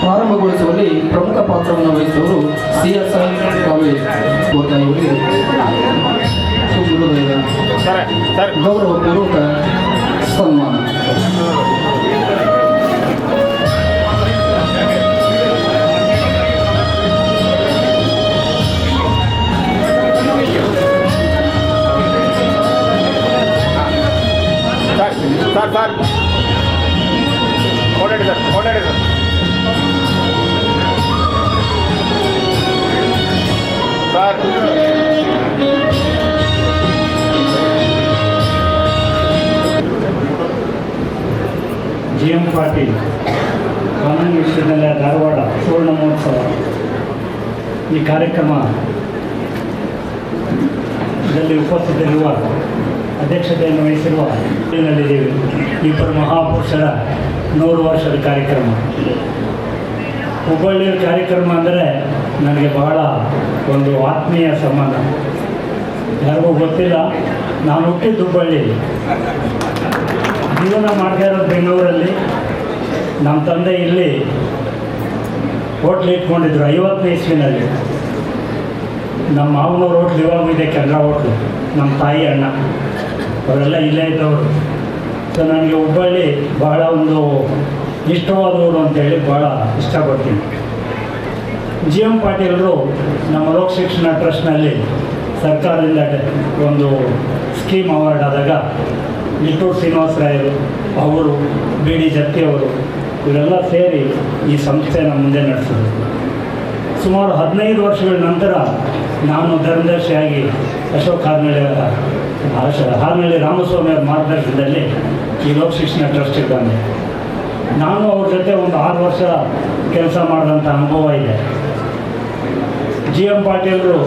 ಪ್ರಾರಂಭಗೊಳಿಸುವಲ್ಲಿ ಪ್ರಮುಖ ಪಾತ್ರವನ್ನು ವಹಿಸುವವರು CSI ಕಾಲೇಜ್ ಇವರಿಗೆ ಗೌರವಪೂರ್ವಕ ಸನ್ಮಾನ. ಸರ್ ಓಡಾಡಿ ಸರ್ GM ಪಾಟೀಲ್ ಕಾನೂನು ವಿಶ್ವವಿದ್ಯಾಲಯ ಧಾರವಾಡ ಸುವರ್ಣ ಮಹೋತ್ಸವ ಈ ಕಾರ್ಯಕ್ರಮದಲ್ಲಿ ಉಪಸ್ಥಿತರಿರುವ ಅಧ್ಯಕ್ಷತೆಯನ್ನು ವಹಿಸಿರುವ ನಲ್ಲಿದ್ದೀವಿ. ಇಬ್ಬರು ಮಹಾಪುರುಷರ 100 ವರ್ಷದ ಕಾರ್ಯಕ್ರಮ. ಹುಬ್ಬಳ್ಳಿಯ ಕಾರ್ಯಕ್ರಮ ಅಂದರೆ ನನಗೆ ಬಹಳ ಒಂದು ಆತ್ಮೀಯ ಸಂಬಂಧ. ಯಾರಿಗೂ ಗೊತ್ತಿಲ್ಲ, ನಾನು ಹುಟ್ಟಿದ್ದು ಹುಬ್ಬಳ್ಳಿ, ಜೀವನ ಮಾಡ್ತಾ ಇರೋದು ಬೆಂಗಳೂರಲ್ಲಿ. ನಮ್ಮ ತಂದೆ ಇಲ್ಲಿ ಹೋಟ್ಲ್ ಇಟ್ಕೊಂಡಿದ್ರು 50ನೇ ಇಸ್ವಿನಲ್ಲಿ. ನಮ್ಮ ಮಾವನವ್ರ ಹೋಟ್ಲ್ ಇವಾಗೂ ಇದೆ, ಕೆನರಾ ಹೋಟ್ಲು. ನಮ್ಮ ತಾಯಿ ಅಣ್ಣ ಅವರೆಲ್ಲ ಇಲ್ಲೇ ಇದ್ದವರು. ಸೊ ನನಗೆ ಹುಬ್ಬಳ್ಳಿ ಭಾಳ ಒಂದು ಇಷ್ಟವಾದವರು ಅಂತೇಳಿ ಭಾಳ ಇಷ್ಟಪಡ್ತೀನಿ. GM ಪಾಟೀಲರು ನಮ್ಮ ಲೋಕ ಶಿಕ್ಷಣ ಟ್ರಸ್ಟ್ನಲ್ಲಿ ಸರ್ಕಾರದಿಂದ ಒಂದು ಸ್ಕೀಮ್ ಅವಾರ್ಡ್ ಆದಾಗ ನಿಟ್ಟೂರು ಶ್ರೀನಿವಾಸರಾಯರು ಅವರು, BD ಜತ್ತಿಯವರು ಇವರೆಲ್ಲ ಸೇರಿ ಈ ಸಂಸ್ಥೆಯನ್ನು ಮುಂದೆ ನಡೆಸಿದರು. ಸುಮಾರು 15 ವರ್ಷಗಳ ನಂತರ ನಾನು ಧರ್ಮದರ್ಶಿಯಾಗಿ ಅಶೋಕ್ ಹಾರ್ನಳ್ಳಿ ರಾಮಸ್ವಾಮಿ ಅವರ ಮಾರ್ಗದರ್ಶನದಲ್ಲಿ ಈ ಲೋಕ ಶಿಕ್ಷಣ ಟ್ರಸ್ಟಿಗೆ ಬಂದೆ. ನಾನು ಅವ್ರ ಜೊತೆ ಒಂದು 6 ವರ್ಷ ಕೆಲಸ ಮಾಡಿದಂಥ ಅನುಭವ ಇದೆ. GM ಪಾಟೀಲರು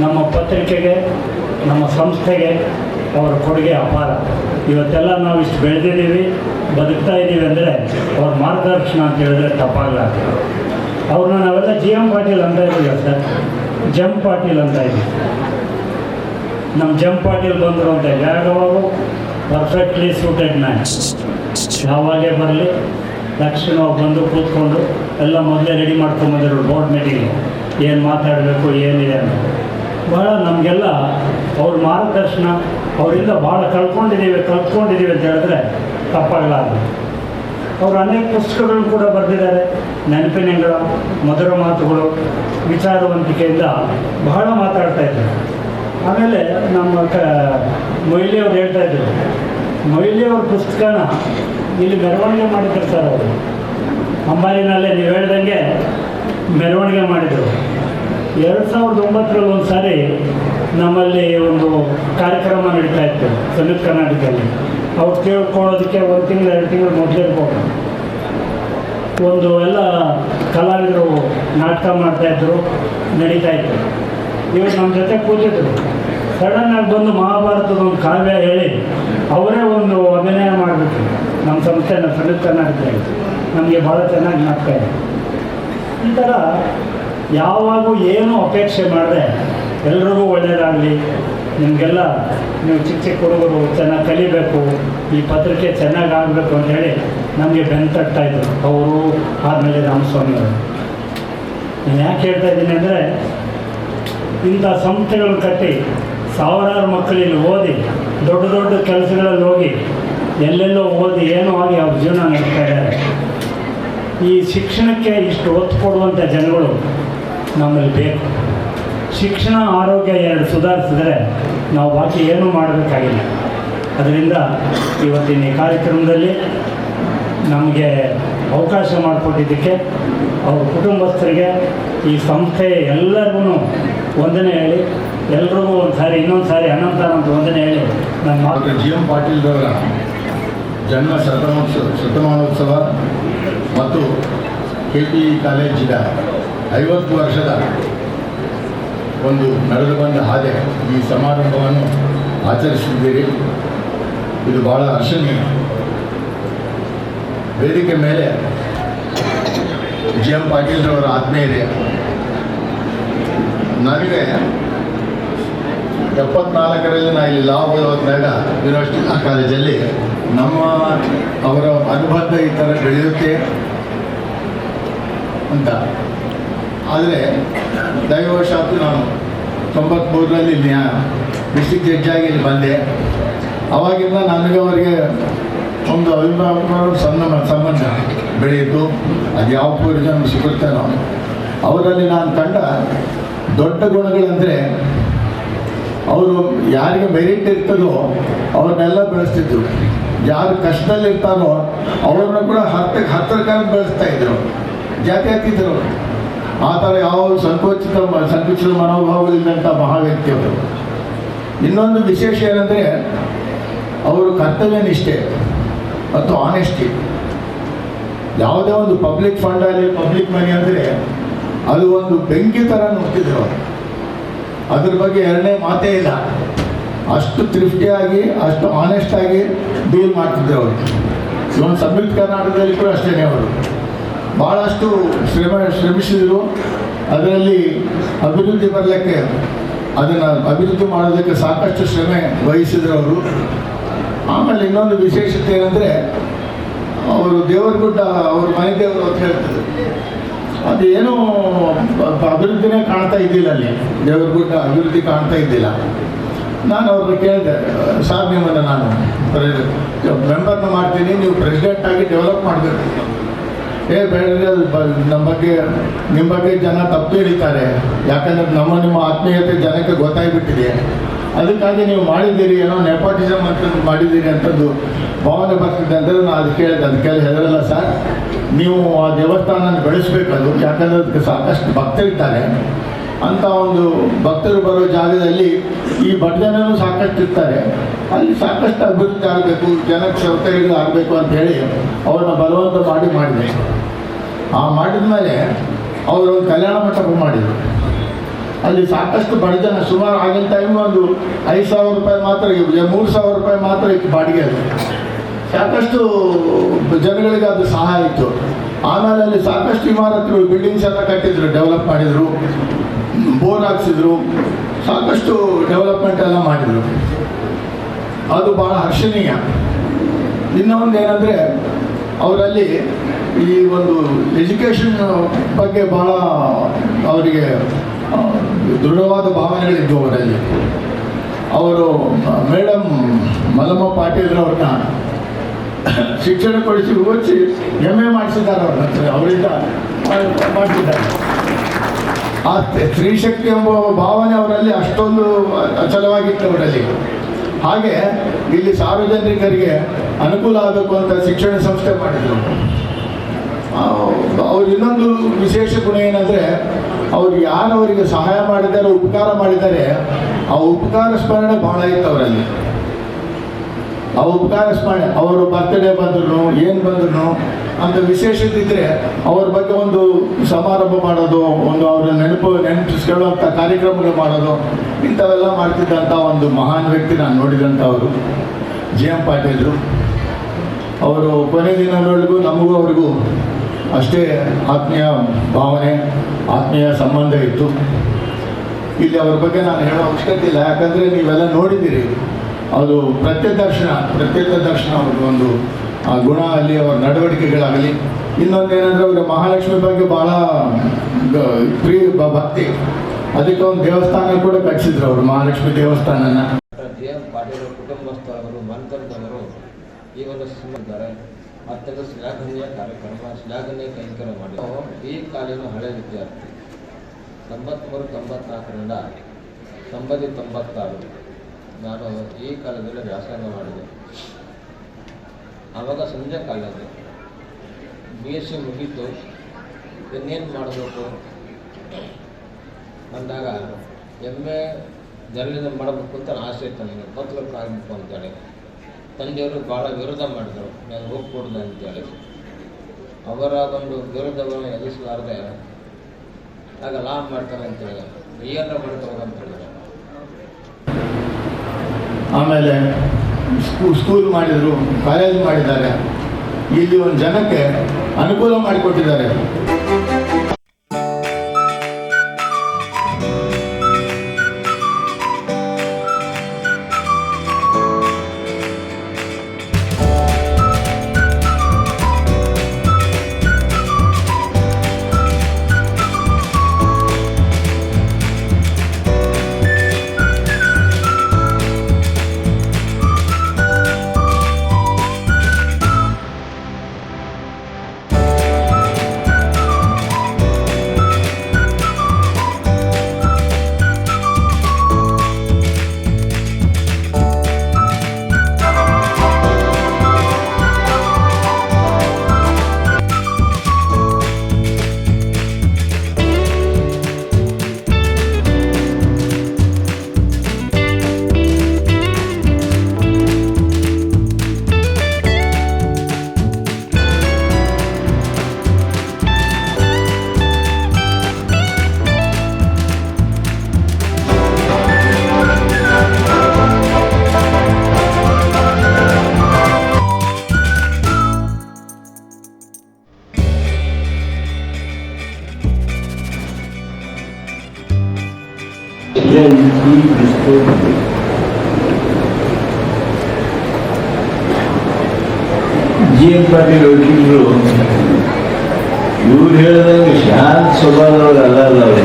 ನಮ್ಮ ಪತ್ರಿಕೆಗೆ, ನಮ್ಮ ಸಂಸ್ಥೆಗೆ ಅವರ ಕೊಡುಗೆ ಅಪಾರ. ಇವತ್ತೆಲ್ಲ ನಾವು ಇಷ್ಟು ಬೆಳೆದಿದ್ದೀವಿ, ಬದುಕ್ತಾ ಇದ್ದೀವಿ ಅಂದರೆ ಅವ್ರ ಮಾರ್ಗದರ್ಶನ ಅಂತ ಹೇಳಿದ್ರೆ ತಪ್ಪಾಗಲ್ಲ. ಅವ್ರನ್ನ ನಾವೆಲ್ಲ GM ಪಾಟೀಲ್ ಅಂತ ಇದ್ದೀವಿ ಸರ್, ಜಮ್ ಪಾಟೀಲ್ ಅಂತ ಇದ್ದೀವಿ. ನಮ್ಮ ಜಮ್ ಪಾಟೀಲ್ ಬಂದರು ಅಂತ ಯಾವಾಗೂ ಪರ್ಫೆಕ್ಟ್ಲಿ ಸೂಟೆಡ್ ಮ್ಯಾನ್. ಯಾವಾಗೇ ಬರಲಿ ತಕ್ಷಣ ಬಂದು ಕೂತ್ಕೊಂಡು ಎಲ್ಲ ಮೊದಲೇ ರೆಡಿ ಮಾಡ್ಕೊಂಬಂದಿರೋ ಬೋರ್ಡ್ ಮೀಟಿಂಗ್ ಏನು ಮಾತಾಡಬೇಕು ಏನಿದೆ ಅಂತ. ಭಾಳ ನಮಗೆಲ್ಲ ಅವ್ರ ಮಾರ್ಗದರ್ಶನ, ಅವರಿಂದ ಭಾಳ ಕಲ್ತ್ಕೊಂಡಿದ್ದೀವಿ ಅಂತ ಹೇಳಿದ್ರೆ ತಪ್ಪಾಗಲಾರದು. ಅವರು ಅನೇಕ ಪುಸ್ತಕಗಳನ್ನು ಕೂಡ ಬರೆದಿದ್ದಾರೆ. ನೆನಪಿನಂಗಳ ಮಧುರ ಮಾತುಗಳು, ವಿಚಾರವಂತಿಕೆಯಿಂದ ಬಹಳ ಮಾತಾಡ್ತಾಯಿದ್ರು. ಆಮೇಲೆ ನಮ್ಮ ಮೊಯ್ಲಿಯವ್ರು ಹೇಳ್ತಾಯಿದ್ರು, ಮೊಯ್ಲಿಯವ್ರ ಪುಸ್ತಕನ ಇಲ್ಲಿ ಮೆರವಣಿಗೆ ಮಾಡಿರ್ತಾರೆ ಅವರು. ಅಂಬಾರಿನಲ್ಲೇ ನೀವು ಹೇಳ್ದಂಗೆ ಮೆರವಣಿಗೆ ಮಾಡಿದರು. 2009ರಲ್ಲಿ ಒಂದು ಸಾರಿ ನಮ್ಮಲ್ಲಿ ಒಂದು ಕಾರ್ಯಕ್ರಮ ನಡೀತಾ ಇತ್ತು ಸಂಯುಕ್ತ ಕರ್ನಾಟಕದಲ್ಲಿ. ಅವ್ರು ಕೇಳ್ಕೊಳ್ಳೋದಕ್ಕೆ 1 ತಿಂಗಳು 2 ತಿಂಗಳು ಮೊದಲಿರ್ಬೋದು. ಒಂದು ಎಲ್ಲ ಕಲಾವಿದರು ನಾಟಕ ಮಾಡ್ತಾಯಿದ್ರು, ನಡೀತಾ ಇತ್ತು. ಇವರು ನಮ್ಮ ಜೊತೆ ಕೂತಿದ್ರು. ಸಡನ್ನಾಗಿ ಬಂದು ಮಹಾಭಾರತದ ಒಂದು ಕಾವ್ಯ ಹೇಳಿ ಅವರೇ ಒಂದು ಅಭಿನಯ ಮಾಡಬೇಕು ನಮ್ಮ ಸಂಸ್ಥೆನ ಸಂಯುಕ್ತ ಕರ್ನಾಟಕದಲ್ಲಿ. ನಮಗೆ ಭಾಳ ಚೆನ್ನಾಗಿ ನಾಟಕ ಇದೆ. ಈ ಥರ ಯಾವಾಗೂ ಏನೂ ಅಪೇಕ್ಷೆ ಮಾಡದೆ ಎಲ್ರಿಗೂ ಒಳ್ಳೆಯದಾಗಲಿ, ನಿಮಗೆಲ್ಲ ನೀವು ಚಿಕ್ಕ ಚಿಕ್ಕ ಹುಡುಗರು ಚೆನ್ನಾಗಿ ಕಲಿಬೇಕು, ಈ ಪತ್ರಿಕೆ ಚೆನ್ನಾಗಿ ಆಗಬೇಕು ಅಂಥೇಳಿ ನಮಗೆ ಬೆಂತಟ್ಟಾಯಿದ್ರು ಅವರು, ಹಾರ್ನಳ್ಳಿ ರಾಮಸ್ವಾಮಿ ಅವರು. ನಾನು ಯಾಕೆ ಹೇಳ್ತಾ ಇದ್ದೀನಿ ಅಂದರೆ, ಇಂಥ ಸಂಸ್ಥೆಗಳನ್ನು ಕಟ್ಟಿ ಸಾವಿರಾರು ಮಕ್ಕಳಿಲ್ಲಿ ಓದಿ ದೊಡ್ಡ ದೊಡ್ಡ ಕೆಲಸಗಳಲ್ಲಿ ಹೋಗಿ ಎಲ್ಲೆಲ್ಲೋ ಓದಿ ಏನೋ ಆಗಿ ಅವ್ರ ಜೀವನ ನಡೆಸ್ತಾ ಇದ್ದಾರೆ. ಈ ಶಿಕ್ಷಣಕ್ಕೆ ಇಷ್ಟು ಒತ್ತು ಕೊಡುವಂಥ ಜನಗಳು ನಮ್ಮಲ್ಲಿ ಬೇಕು. ಶಿಕ್ಷಣ ಆರೋಗ್ಯ ಎರಡು ಸುಧಾರಿಸಿದ್ರೆ ನಾವು ಬಾಕಿ ಏನೂ ಮಾಡಬೇಕಾಗಿಲ್ಲ. ಅದರಿಂದ ಇವತ್ತಿನ ಈ ಕಾರ್ಯಕ್ರಮದಲ್ಲಿ ನಮಗೆ ಅವಕಾಶ ಮಾಡಿಕೊಟ್ಟಿದ್ದಕ್ಕೆ ಅವ್ರ ಕುಟುಂಬಸ್ಥರಿಗೆ, ಈ ಸಂಸ್ಥೆ ಎಲ್ಲರಿಗೂ ವಂದನೆ ಹೇಳಿ, ಎಲ್ರಿಗೂ ಇನ್ನೊಂದು ಸಾರಿ ಅನಂತ ವಂದನೆ ಹೇಳಿ ನನ್ನ ಡಾಕ್ಟರ್ GM ಪಾಟೀಲ್ರವರ ಜನ್ಮ ಶತಮಾನೋತ್ಸವ ಮತ್ತು KPE ಕಾಲೇಜಿನ 50 ವರ್ಷದ ಒಂದು ನಡೆದು ಬಂದ ಹಾಗೆ ಈ ಸಮಾರಂಭವನ್ನು ಆಚರಿಸಿದ್ದೀರಿ. ಇದು ಬಹಳ ಹರ್ಷಣೀಯ. ವೇದಿಕೆ ಮೇಲೆ GM ಪಾಟೀಲ್ರವರ ಆತ್ಮೀಯರೇ, ನನಗೆ 74ರಲ್ಲಿ ನಾನು ಇಲ್ಲಿ ಲಾ ಓದುವಾಗ ಯೂನಿವರ್ಸಿಟಿ ಲಾ ಕಾಲೇಜಲ್ಲಿ ಅವರ ಅನುಬಂಧ ಈ ಥರ ಬೆಳೆಯುತ್ತೆ ಅಂತ. ಆದರೆ ದೈವವಶಾತ್ತು ನಾನು 93ರಲ್ಲಿ ಡಿಸ್ಟ್ರಿಕ್ಟ್ ಜಡ್ಜಾಗಿ ಇಲ್ಲಿ ಬಂದೆ. ಆವಾಗಿಂದ ನನಗೆ ಅವರಿಗೆ ಒಂದು ಅಭಿಮಾನ ಸಂಬಂಧ ಬೆಳೆಯಿತು. ಅದು ಯಾವ ಪೂರ್ವಜನ ಸಿಗುತ್ತೇನೋ. ಅವರಲ್ಲಿ ನಾನು ಕಂಡ ದೊಡ್ಡ ಗುಣಗಳಂದರೆ, ಅವರು ಯಾರಿಗೆ ಮೆರಿಟ್ ಇರ್ತದೋ ಅವ್ರನ್ನೆಲ್ಲ ಬೆಳೆಸ್ತಿದ್ರು. ಯಾರು ಕಷ್ಟದಲ್ಲಿರ್ತಾರೋ ಅವ್ರನ್ನ ಕೂಡ ಹತ್ತಿರ ಬೆಳೆಸ್ತಾ ಇದ್ರು, ಜಾತ್ಯತೀತರು. ಆ ಥರ ಯಾವ ಸಂಕುಚಿತ ಮನೋಭಾವಗಳಿದ್ದಂಥ ಮಹಾವ್ಯಕ್ತಿ ಅವರು. ಇನ್ನೊಂದು ವಿಶೇಷ ಏನಂದರೆ ಅವರು ಕರ್ತವ್ಯ ನಿಷ್ಠೆ ಮತ್ತು ಆನೆಸ್ಟಿ. ಯಾವುದೇ ಒಂದು ಪಬ್ಲಿಕ್ ಫಂಡ್ ಆಗಲಿ ಪಬ್ಲಿಕ್ ಮನಿ ಅಂದರೆ ಅದು ಒಂದು ಬೆಂಕಿ ಥರ ನುಗ್ತಿದ್ರು ಅವರು. ಅದ್ರ ಬಗ್ಗೆ ಎರಡನೇ ಮಾತೇ ಇಲ್ಲ. ಅಷ್ಟು ತೃಪ್ತಿಯಾಗಿ ಅಷ್ಟು ಆನೆಸ್ಟಾಗಿ ಡೀಲ್ ಮಾಡ್ತಿದ್ರು ಅವರು. ಇವನು ಸಂಯುಕ್ತ ಕರ್ನಾಟಕದಲ್ಲಿ ಕೂಡ ಅಷ್ಟೇ ಅವರು ಭಾಳಷ್ಟು ಶ್ರಮಿಸಿದರು. ಅದರಲ್ಲಿ ಅಭಿವೃದ್ಧಿ ಬರಲಿಕ್ಕೆ, ಅದನ್ನು ಅಭಿವೃದ್ಧಿ ಮಾಡೋದಕ್ಕೆ ಸಾಕಷ್ಟು ಶ್ರಮೆ ವಹಿಸಿದ್ರು ಅವರು. ಆಮೇಲೆ ಇನ್ನೊಂದು ವಿಶೇಷತೆ ಏನಂದರೆ ಅವರು ದೇವರಗುಡ್ಡ ಅವ್ರ ಮನೆ ದೇವರು ಅಂತ ಹೇಳ್ತಿದ್ರು. ಅದು ಏನೂ ಅಭಿವೃದ್ಧಿನೇ ಕಾಣ್ತಾ ಇದ್ದಿಲ್ಲ ಅಲ್ಲಿ, ದೇವರಗುಡ್ಡ ಅಭಿವೃದ್ಧಿ ಕಾಣ್ತಾ ಇದ್ದಿಲ್ಲ. ನಾನು ಅವ್ರನ್ನ ಕೇಳಿದೆ, ಸರ್ ನಿಮ್ಮನ್ನು ನಾನು ಮೆಂಬರ್ನ ಮಾಡ್ತೀನಿ, ನೀವು ಪ್ರೆಸಿಡೆಂಟಾಗಿ ಡೆವಲಪ್ ಮಾಡಬೇಕು. ಬೇಡ, ನಮ್ಮ ಬಗ್ಗೆ ನಿಮ್ಮ ಬಗ್ಗೆ ಜನ ತಪ್ಪು ಹಿಡಿತಾರೆ, ಯಾಕಂದರೆ ನಿಮ್ಮ ಆತ್ಮೀಯತೆ ಜನಕ್ಕೆ ಗೊತ್ತಾಗಿಬಿಟ್ಟಿದೆ. ಅದಕ್ಕಾಗಿ ನೀವು ಮಾಡಿದ್ದೀರಿ, ಏನೋ ನೆಪಾಟಿಸಮ್ ಅಂತಂದು ಮಾಡಿದ್ದೀರಿ ಅಂತಂದು ಭಾವನೆ ಬರ್ತಿದೆ ಅಂದರೆ ನಾನು ಅದು ಕೇಳಿದೆ. ಅದಕ್ಕೆಲ್ಲ ಹೆದರಲ್ಲ ಸರ್, ನೀವು ಆ ದೇವಸ್ಥಾನ ಬೆಳೆಸಬೇಕದು, ಯಾಕಂದರೆ ಅದಕ್ಕೆ ಸಾಕಷ್ಟು ಭಕ್ತರಿರ್ತಾರೆ. ಅಂಥ ಒಂದು ಭಕ್ತರು ಬರೋ ಜಾಗದಲ್ಲಿ ಈ ಬಡಜನೂ ಸಾಕಷ್ಟು ಇರ್ತಾರೆ, ಅಲ್ಲಿ ಸಾಕಷ್ಟು ಅಭಿವೃದ್ಧಿ ಆಗಬೇಕು, ಜನಕ್ಕೆ ಸೌಕರ್ಯಗಳು ಆಗಬೇಕು ಅಂಥೇಳಿ ಅವ್ರನ್ನ ಬಲವಂತ ಮಾಡಿದೆ. ಆ ಮಾಡಿದ ಮೇಲೆ ಅವರು ಒಂದು ಕಲ್ಯಾಣ ಮಂಟಪ ಮಾಡಿದರು. ಅಲ್ಲಿ ಸಾಕಷ್ಟು ಬಡಜನ, ಸುಮಾರು ಆಗಿನ ಟೈಮ್ ಒಂದು 5,000 ರೂಪಾಯಿ ಮಾತ್ರ, 3,000 ರೂಪಾಯಿ ಮಾತ್ರ ಇತ್ತು ಬಾಡಿಗೆ. ಅದು ಸಾಕಷ್ಟು ಜನಗಳಿಗೆ ಅದು ಸಹಾಯ ಇತ್ತು. ಆಮೇಲೆ ಅಲ್ಲಿ ಸಾಕಷ್ಟು ಇಮಾರತುಗಳು, ಬಿಲ್ಡಿಂಗ್ಸ್ ಎಲ್ಲ ಕಟ್ಟಿದ್ರು, ಡೆವಲಪ್ ಮಾಡಿದರು, ಬೋರ್ ಹಾಕ್ಸಿದ್ರು, ಸಾಕಷ್ಟು ಡೆವಲಪ್ಮೆಂಟ್ ಎಲ್ಲ ಮಾಡಿದರು. ಅದು ಭಾಳ ಹರ್ಷಣೀಯ. ಇನ್ನೊಂದು ಏನಂದರೆ ಅವರಲ್ಲಿ ಈ ಒಂದು ಎಜುಕೇಷನ್ ಬಗ್ಗೆ ಭಾಳ ಅವರಿಗೆ ದೃಢವಾದ ಭಾವನೆಗಳಿದ್ದವು ಅವರಲ್ಲಿ. ಅವರು ಮೇಡಮ್ ಮಲ್ಲಮ್ಮ ಪಾಟೀಲ್ರವ್ರನ್ನ ಶಿಕ್ಷಣ ಕೊಡಿಸಿ ಓದಿಸಿ MA ಮಾಡಿಸಿದ್ದಾರೆ. ಅವರಿಂದ ಮಾಡಿಸಿದ್ದಾರೆ. ಆ ಸ್ತ್ರೀಶಕ್ತಿ ಎಂಬ ಭಾವನೆ ಅವರಲ್ಲಿ ಅಷ್ಟೊಂದು ಅಚಲವಾಗಿತ್ತು ಅವರಲ್ಲಿ. ಹಾಗೆ ಇಲ್ಲಿ ಸಾರ್ವಜನಿಕರಿಗೆ ಅನುಕೂಲ ಆಗಬೇಕು ಅಂತ ಶಿಕ್ಷಣ ಸಂಸ್ಥೆ ಮಾಡಿದರು. ಅವ್ರ ಇನ್ನೊಂದು ವಿಶೇಷ ಗುಣ ಏನಂದರೆ, ಅವ್ರು ಯಾರು ಅವರಿಗೆ ಸಹಾಯ ಮಾಡಿದ್ದಾರೆ, ಉಪಕಾರ ಮಾಡಿದ್ದಾರೆ, ಆ ಉಪಕಾರ ಸ್ಮರಣೆ ಭಾಳ ಇತ್ತು ಅವರಲ್ಲಿ. ಆ ಉಪಕಾರ ಸ್ಮರಣೆ, ಅವರು ಬರ್ತ್ಡೇ ಬಂದ್ರು ಏನು ಬಂದ್ರು ಅಂತ ವಿಶೇಷತೆ ಇದ್ದರೆ ಅವ್ರ ಬಗ್ಗೆ ಒಂದು ಸಮಾರಂಭ ಮಾಡೋದು, ಒಂದು ಅವರ ನೆನಪಿಸ್ಕೊಳ್ಳುವಂಥ ಕಾರ್ಯಕ್ರಮಗಳು ಮಾಡೋದು, ಇಂಥವೆಲ್ಲ ಮಾಡ್ತಿದ್ದಂಥ ಒಂದು ಮಹಾನ್ ವ್ಯಕ್ತಿ ನಾನು ನೋಡಿದಂಥವರು JM ಪಾಟೀಲ್ರು. ಅವರು ಕೊನೆ ದಿನಗಳವರೆಗೂ ನಮಗೂ ಅವ್ರಿಗೂ ಅಷ್ಟೇ ಆತ್ಮೀಯ ಭಾವನೆ, ಆತ್ಮೀಯ ಸಂಬಂಧ ಇತ್ತು. ಇಲ್ಲಿ ಅವ್ರ ಬಗ್ಗೆ ನಾನು ಹೇಳೋ ಅವಶ್ಯಕತೆ ಇಲ್ಲ, ಯಾಕಂದರೆ ನೀವೆಲ್ಲ ನೋಡಿದ್ದೀರಿ. ಅದು ಪ್ರತ್ಯೇಕ ದರ್ಶನ ಅವ್ರಿಗೆ ಒಂದು ಗುಣ ಆಗಲಿ, ಅವರ ನಡವಳಿಕೆಗಳಾಗಲಿ. ಇನ್ನೊಂದೇನೆಂದರೆ ಅವರ ಮಹಾಲಕ್ಷ್ಮಿ ಬಗ್ಗೆ ಭಾಳ ಭಕ್ತಿ. ಅದಕ್ಕೆ ಒಂದು ದೇವಸ್ಥಾನ ಕೂಡ ಕಟ್ಟಿಸಿದ್ರು ಅವರು, ಮಹಾಲಕ್ಷ್ಮಿ ದೇವಸ್ಥಾನನ. JM ಪಾಟೀಲ್ ಕುಟುಂಬಸ್ಥರವರು, ಮಂತ್ರದವರು ಈ ಒಂದು ಇದ್ದಾರೆ. ಅತ್ಯಂತ ಶ್ಲಾಘನೀಯ ಕಾರ್ಯಕ್ರಮ, ಶ್ಲಾಘನೀಯ ಕೈಂಕರ್ಯ ಮಾಡಿ ಈ ಕಾಲಿನ ಹಳೆ ವಿದ್ಯಾರ್ಥಿ 93-94ರಿಂದ 90-96 ನಾನು ಈ ಕಾಲದಲ್ಲಿ ವ್ಯಾಸಂಗ ಮಾಡಿದೆ. ಆವಾಗ ಸಂಜೆ ಕಾಲದಲ್ಲಿ BSc ಮುಗೀತು, ಇನ್ನೇನು ಮಾಡಬೇಕು ಅಂದಾಗ MA ಜರ್ನಲಿಸಮ್ ಮಾಡಬೇಕು ಅಂತ ಆಸೆ ಇತ್ತು ನನಗೆ, ಪತ್ರಕರ್ತ ಆಗಬೇಕು ಅಂತೇಳಿ. ತಂದೆಯವರು ಭಾಳ ವಿರೋಧ ಮಾಡಿದರು, ನಾನು ಹೋಗ್ಕೊಡ್ದು ಅಂತೇಳಿ. ಅವರ ಒಂದು ವಿರೋಧವನ್ನು ಎದುರಿಸಲಾರದೆ ಆಗ ಲಾ ಮಾಡ್ತಾನೆ ಅಂತೇಳಿ, ಏನಾರ ಮಾಡ್ತಾರೆ ಅಂತ ಹೇಳಿದ್ರು. ಆಮೇಲೆ ಸ್ಕೂಲ್ ಮಾಡಿದರು, ಕಾಲೇಜ್ ಮಾಡಿದ್ದಾರೆ. ಇಲ್ಲಿ ಒಂದು ಜನಕ್ಕೆ ಅನುಕೂಲ ಮಾಡಿಕೊಟ್ಟಿದ್ದಾರೆ. ಬೆಂಕಿ ಬಿಸಿಲು GM ಪಾಟೀಲ್ ವಕೀಲರು ಇವ್ರು ಹೇಳಿದಂಗೆ ಶಾಂತ ಸ್ವಭಾವದವ್ರು ಅಲ್ಲ ಅವರು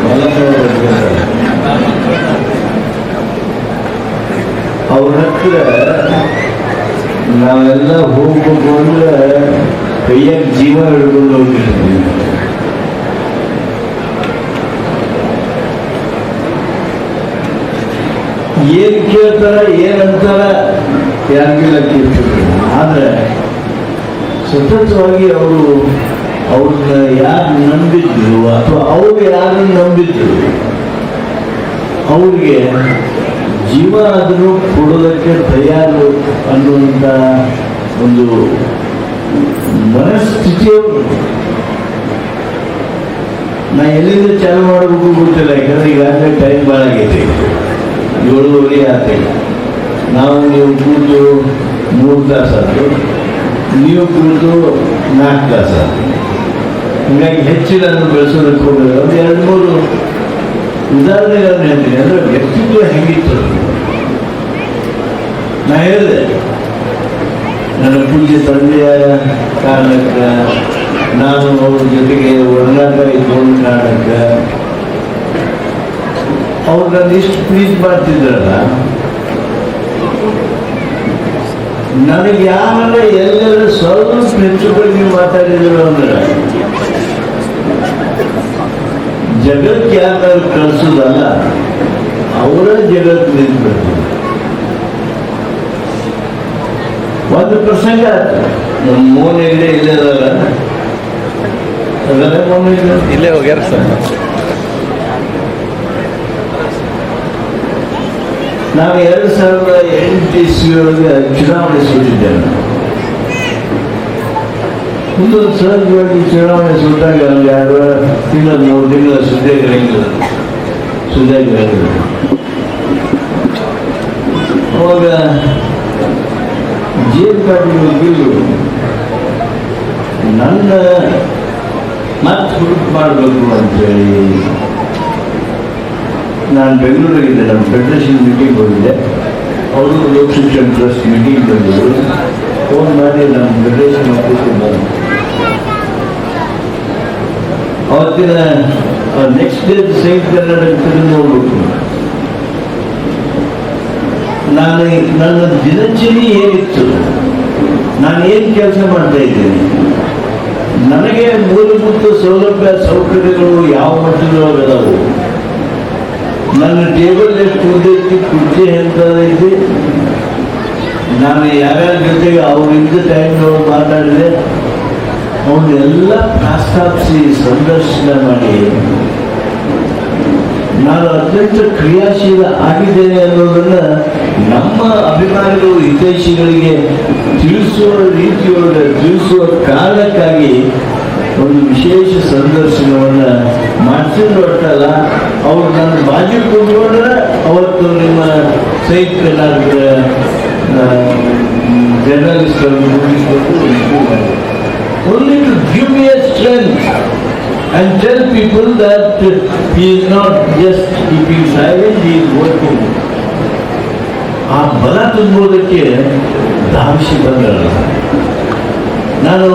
ಅವ್ರ ಹತ್ರ ನಾವೆಲ್ಲ ಹೋಗ್ಬೇಕು ಅಂದ್ರೆ ಕೈಯಾಗ ಜೀವ ಹಿಡ್ಕೊಂಡು ಹೋಗಿರ್ತೀವಿ. ಏನ್ ಕೇಳ್ತಾರ ಏನಂತಾರ ಯಾರಿಗೆಲ್ಲ ಕೇಳ್ತಾರೆ. ಆದ್ರೆ ಸತತವಾಗಿ ಅವ್ರನ್ನ ಯಾರು ನಂಬಿದ್ರು ಅಥವಾ ಅವ್ರು ಯಾರನ್ನು ನಂಬಿದ್ರು ಅವ್ರಿಗೆ ಜೀವ ಆದರೂ ಕೊಡೋದಕ್ಕೆ ತಯಾರು ಅನ್ನುವಂಥ ಒಂದು ಮನಸ್ಥಿತಿಯವರು. ನಾ ಎಲ್ಲಿಂದ ಚಾಲು ಮಾಡಬೇಕು ಗೊತ್ತಿಲ್ಲ, ಯಾಕಂದ್ರೆ ಈಗಾಗಲೇ ಟೈಮ್ ಭಾಳ ಆಗೈತೆ, 7:30 ಆಗ್ತೈತೆ. ನಾವು ನೀವು ಕೂತು 3 ತಾಸಾಯ್ತು, ನೀವು ಕೂತು 4 ತಾಸಾಯ್ತು. ಹೀಗಾಗಿ ಹೆಚ್ಚಿನನ್ನು ಬೆಳೆಸೋದಕ್ಕೆ ಹೋಗೋದು ಒಂದು 2-3 ಉದಾಹರಣೆಗಳನ್ನು ಹೇಳ್ತೀನಿ. ಅಂದರೆ ವ್ಯಕ್ತಿತ್ವ ಹೆಂಗಿತ್ತು ನಾ ಹೇಳಿದೆ. ನನ್ನ ಪೂಜ್ಯ ತಂದೆಯ ಕಾರಣಕ್ಕೆ ನಾನು ಅವ್ರ ಜೊತೆಗೆ ಒಡನಾಟ ಇದ್ಕೊಂಡು ಕಾರಣಕ್ಕೆ ಅವ್ರು ನನ್ನ ಇಷ್ಟು ಪ್ಲೀಸ್ ಮಾಡ್ತಿದ್ರಲ್ಲ, ನನಗೆ ಯಾರನ್ನ ಎಲ್ಲೆಲ್ಲ ಸ್ವಲ್ಪ ಹೆಚ್ಚು ಕಡಿಮೆ ಮಾತಾಡಿದ್ರು ಅಂದ್ರೆ ಜಗಕ್ಕೆ ಯಾರು ಕಳಿಸೋದಲ್ಲ, ಅವರ ಜಗತ್ತು ನಿಂತ್ಬಿಡ್ತು. ಒಂದು ಪ್ರಸಂಗ ನಮ್ಮ ಮೋನ್ ಇಲ್ಲೇ ಅದಲ್ಲ, ಅದರ ಮೋನ್ ಇಲ್ಲೇ ಹೋಗ್ಯಾರ ಸರ್. ನಾವು 2008 ಇಸ್ವಿಯೊಳಗೆ ಚುನಾವಣೆ ಸೋತಿದ್ದೇವೆ. ಮುಂದೊಂದು ಸಹಜವಾಗಿ ಚುನಾವಣೆ ಸೋತಾಗ 2 ತಿಂಗಳ 3 ತಿಂಗಳ ಸುದ್ದಿಗಳಿಲ್ಲ. ಅವಾಗ GM ಪಾಟೀಲ್ ವಕೀಲರು ನನ್ನ ಮತ್ತೆ ಹುಡುಕು ಮಾಡಬೇಕು ಅಂತೇಳಿ ನಾನು ಬೆಂಗಳೂರಿಗಿದ್ದೆ. ನಮ್ಮ ಫೆಡರೇಷನ್ ಮೀಟಿಂಗ್ ಹೋಗಿದ್ದೆ. ಅವರು ಲೋಕ ಶಿಕ್ಷಣ ಟ್ರಸ್ಟ್ ಮೀಟಿಂಗ್ ಬಂದಿದ್ರು. ಫೋನ್ ಮಾಡಿ ನಮ್ಮ ಫೆಡರೇಷನ್ ಆಫೀಸಿಗೆ ಬಂದು ಅವತ್ತಿನ ನೆಕ್ಸ್ಟ್ ಡೇ ಸೈನ್ಸ್ ಕರ್ನಾಟಕ ನೋಡ್ಬೇಕು. ನನ್ನ ದಿನಚರಿ ಏನಿತ್ತು, ನಾನು ಏನು ಕೆಲಸ ಮಾಡ್ತಾ ಇದ್ದೇನೆ, ನನಗೆ ಮೂಲಭೂತ ಸೌಲಭ್ಯ ಸೌಕರ್ಯಗಳು ಯಾವ ಮಟ್ಟದೊಳಗದಾವು, ನನ್ನ ಟೇಬಲ್ ಎಷ್ಟು ಉದ್ದೈತಿ, ಕುರ್ಚಿ ಎಂತದೈತಿ, ನಾನು ಯಾರ್ಯಾರ ಜೊತೆಗೆ ಅವರಿಂದ ಟೈಮ್ನೊಳಗೆ ಮಾತಾಡಿದೆ ಅವನ್ನೆಲ್ಲ ಪ್ರಸ್ತಾಪಿಸಿ ಸಂದರ್ಶನ ಮಾಡಿ ನಾನು ಅತ್ಯಂತ ಕ್ರಿಯಾಶೀಲ ಆಗಿದ್ದೇನೆ ಅನ್ನೋದನ್ನ ನಮ್ಮ ಅಭಿಮಾನಿಗಳು ಹಿತೈಷಿಗಳಿಗೆ ತಿಳಿಸುವ ರೀತಿಯೊಳಗೆ ತಿಳಿಸುವ ಕಾರಣಕ್ಕಾಗಿ ಒಂದು ವಿಶೇಷ ಸಂದರ್ಶನವನ್ನು ಮಾಡಿಸಿದ್ರು. ಒಟ್ಟಲ್ಲ ಅವ್ರು ನನ್ನ ಬಾಜು ಕೂತ್ಕೊಂಡ್ರೆ ಅವತ್ತು ನಿಮ್ಮ ಸೈಟ್ ಕರ್ನಾಟಕದ ಜರ್ನಲಿಸ್ಟ್ಗಳನ್ನು only to give me a strength and tell people that he is not just keeping silent, he is working. ಆ ಬಲ ತುಂಬೋದಕ್ಕೆ ಧಾವಿಸಿ ಬಂದರಲ್ಲ. ನಾನು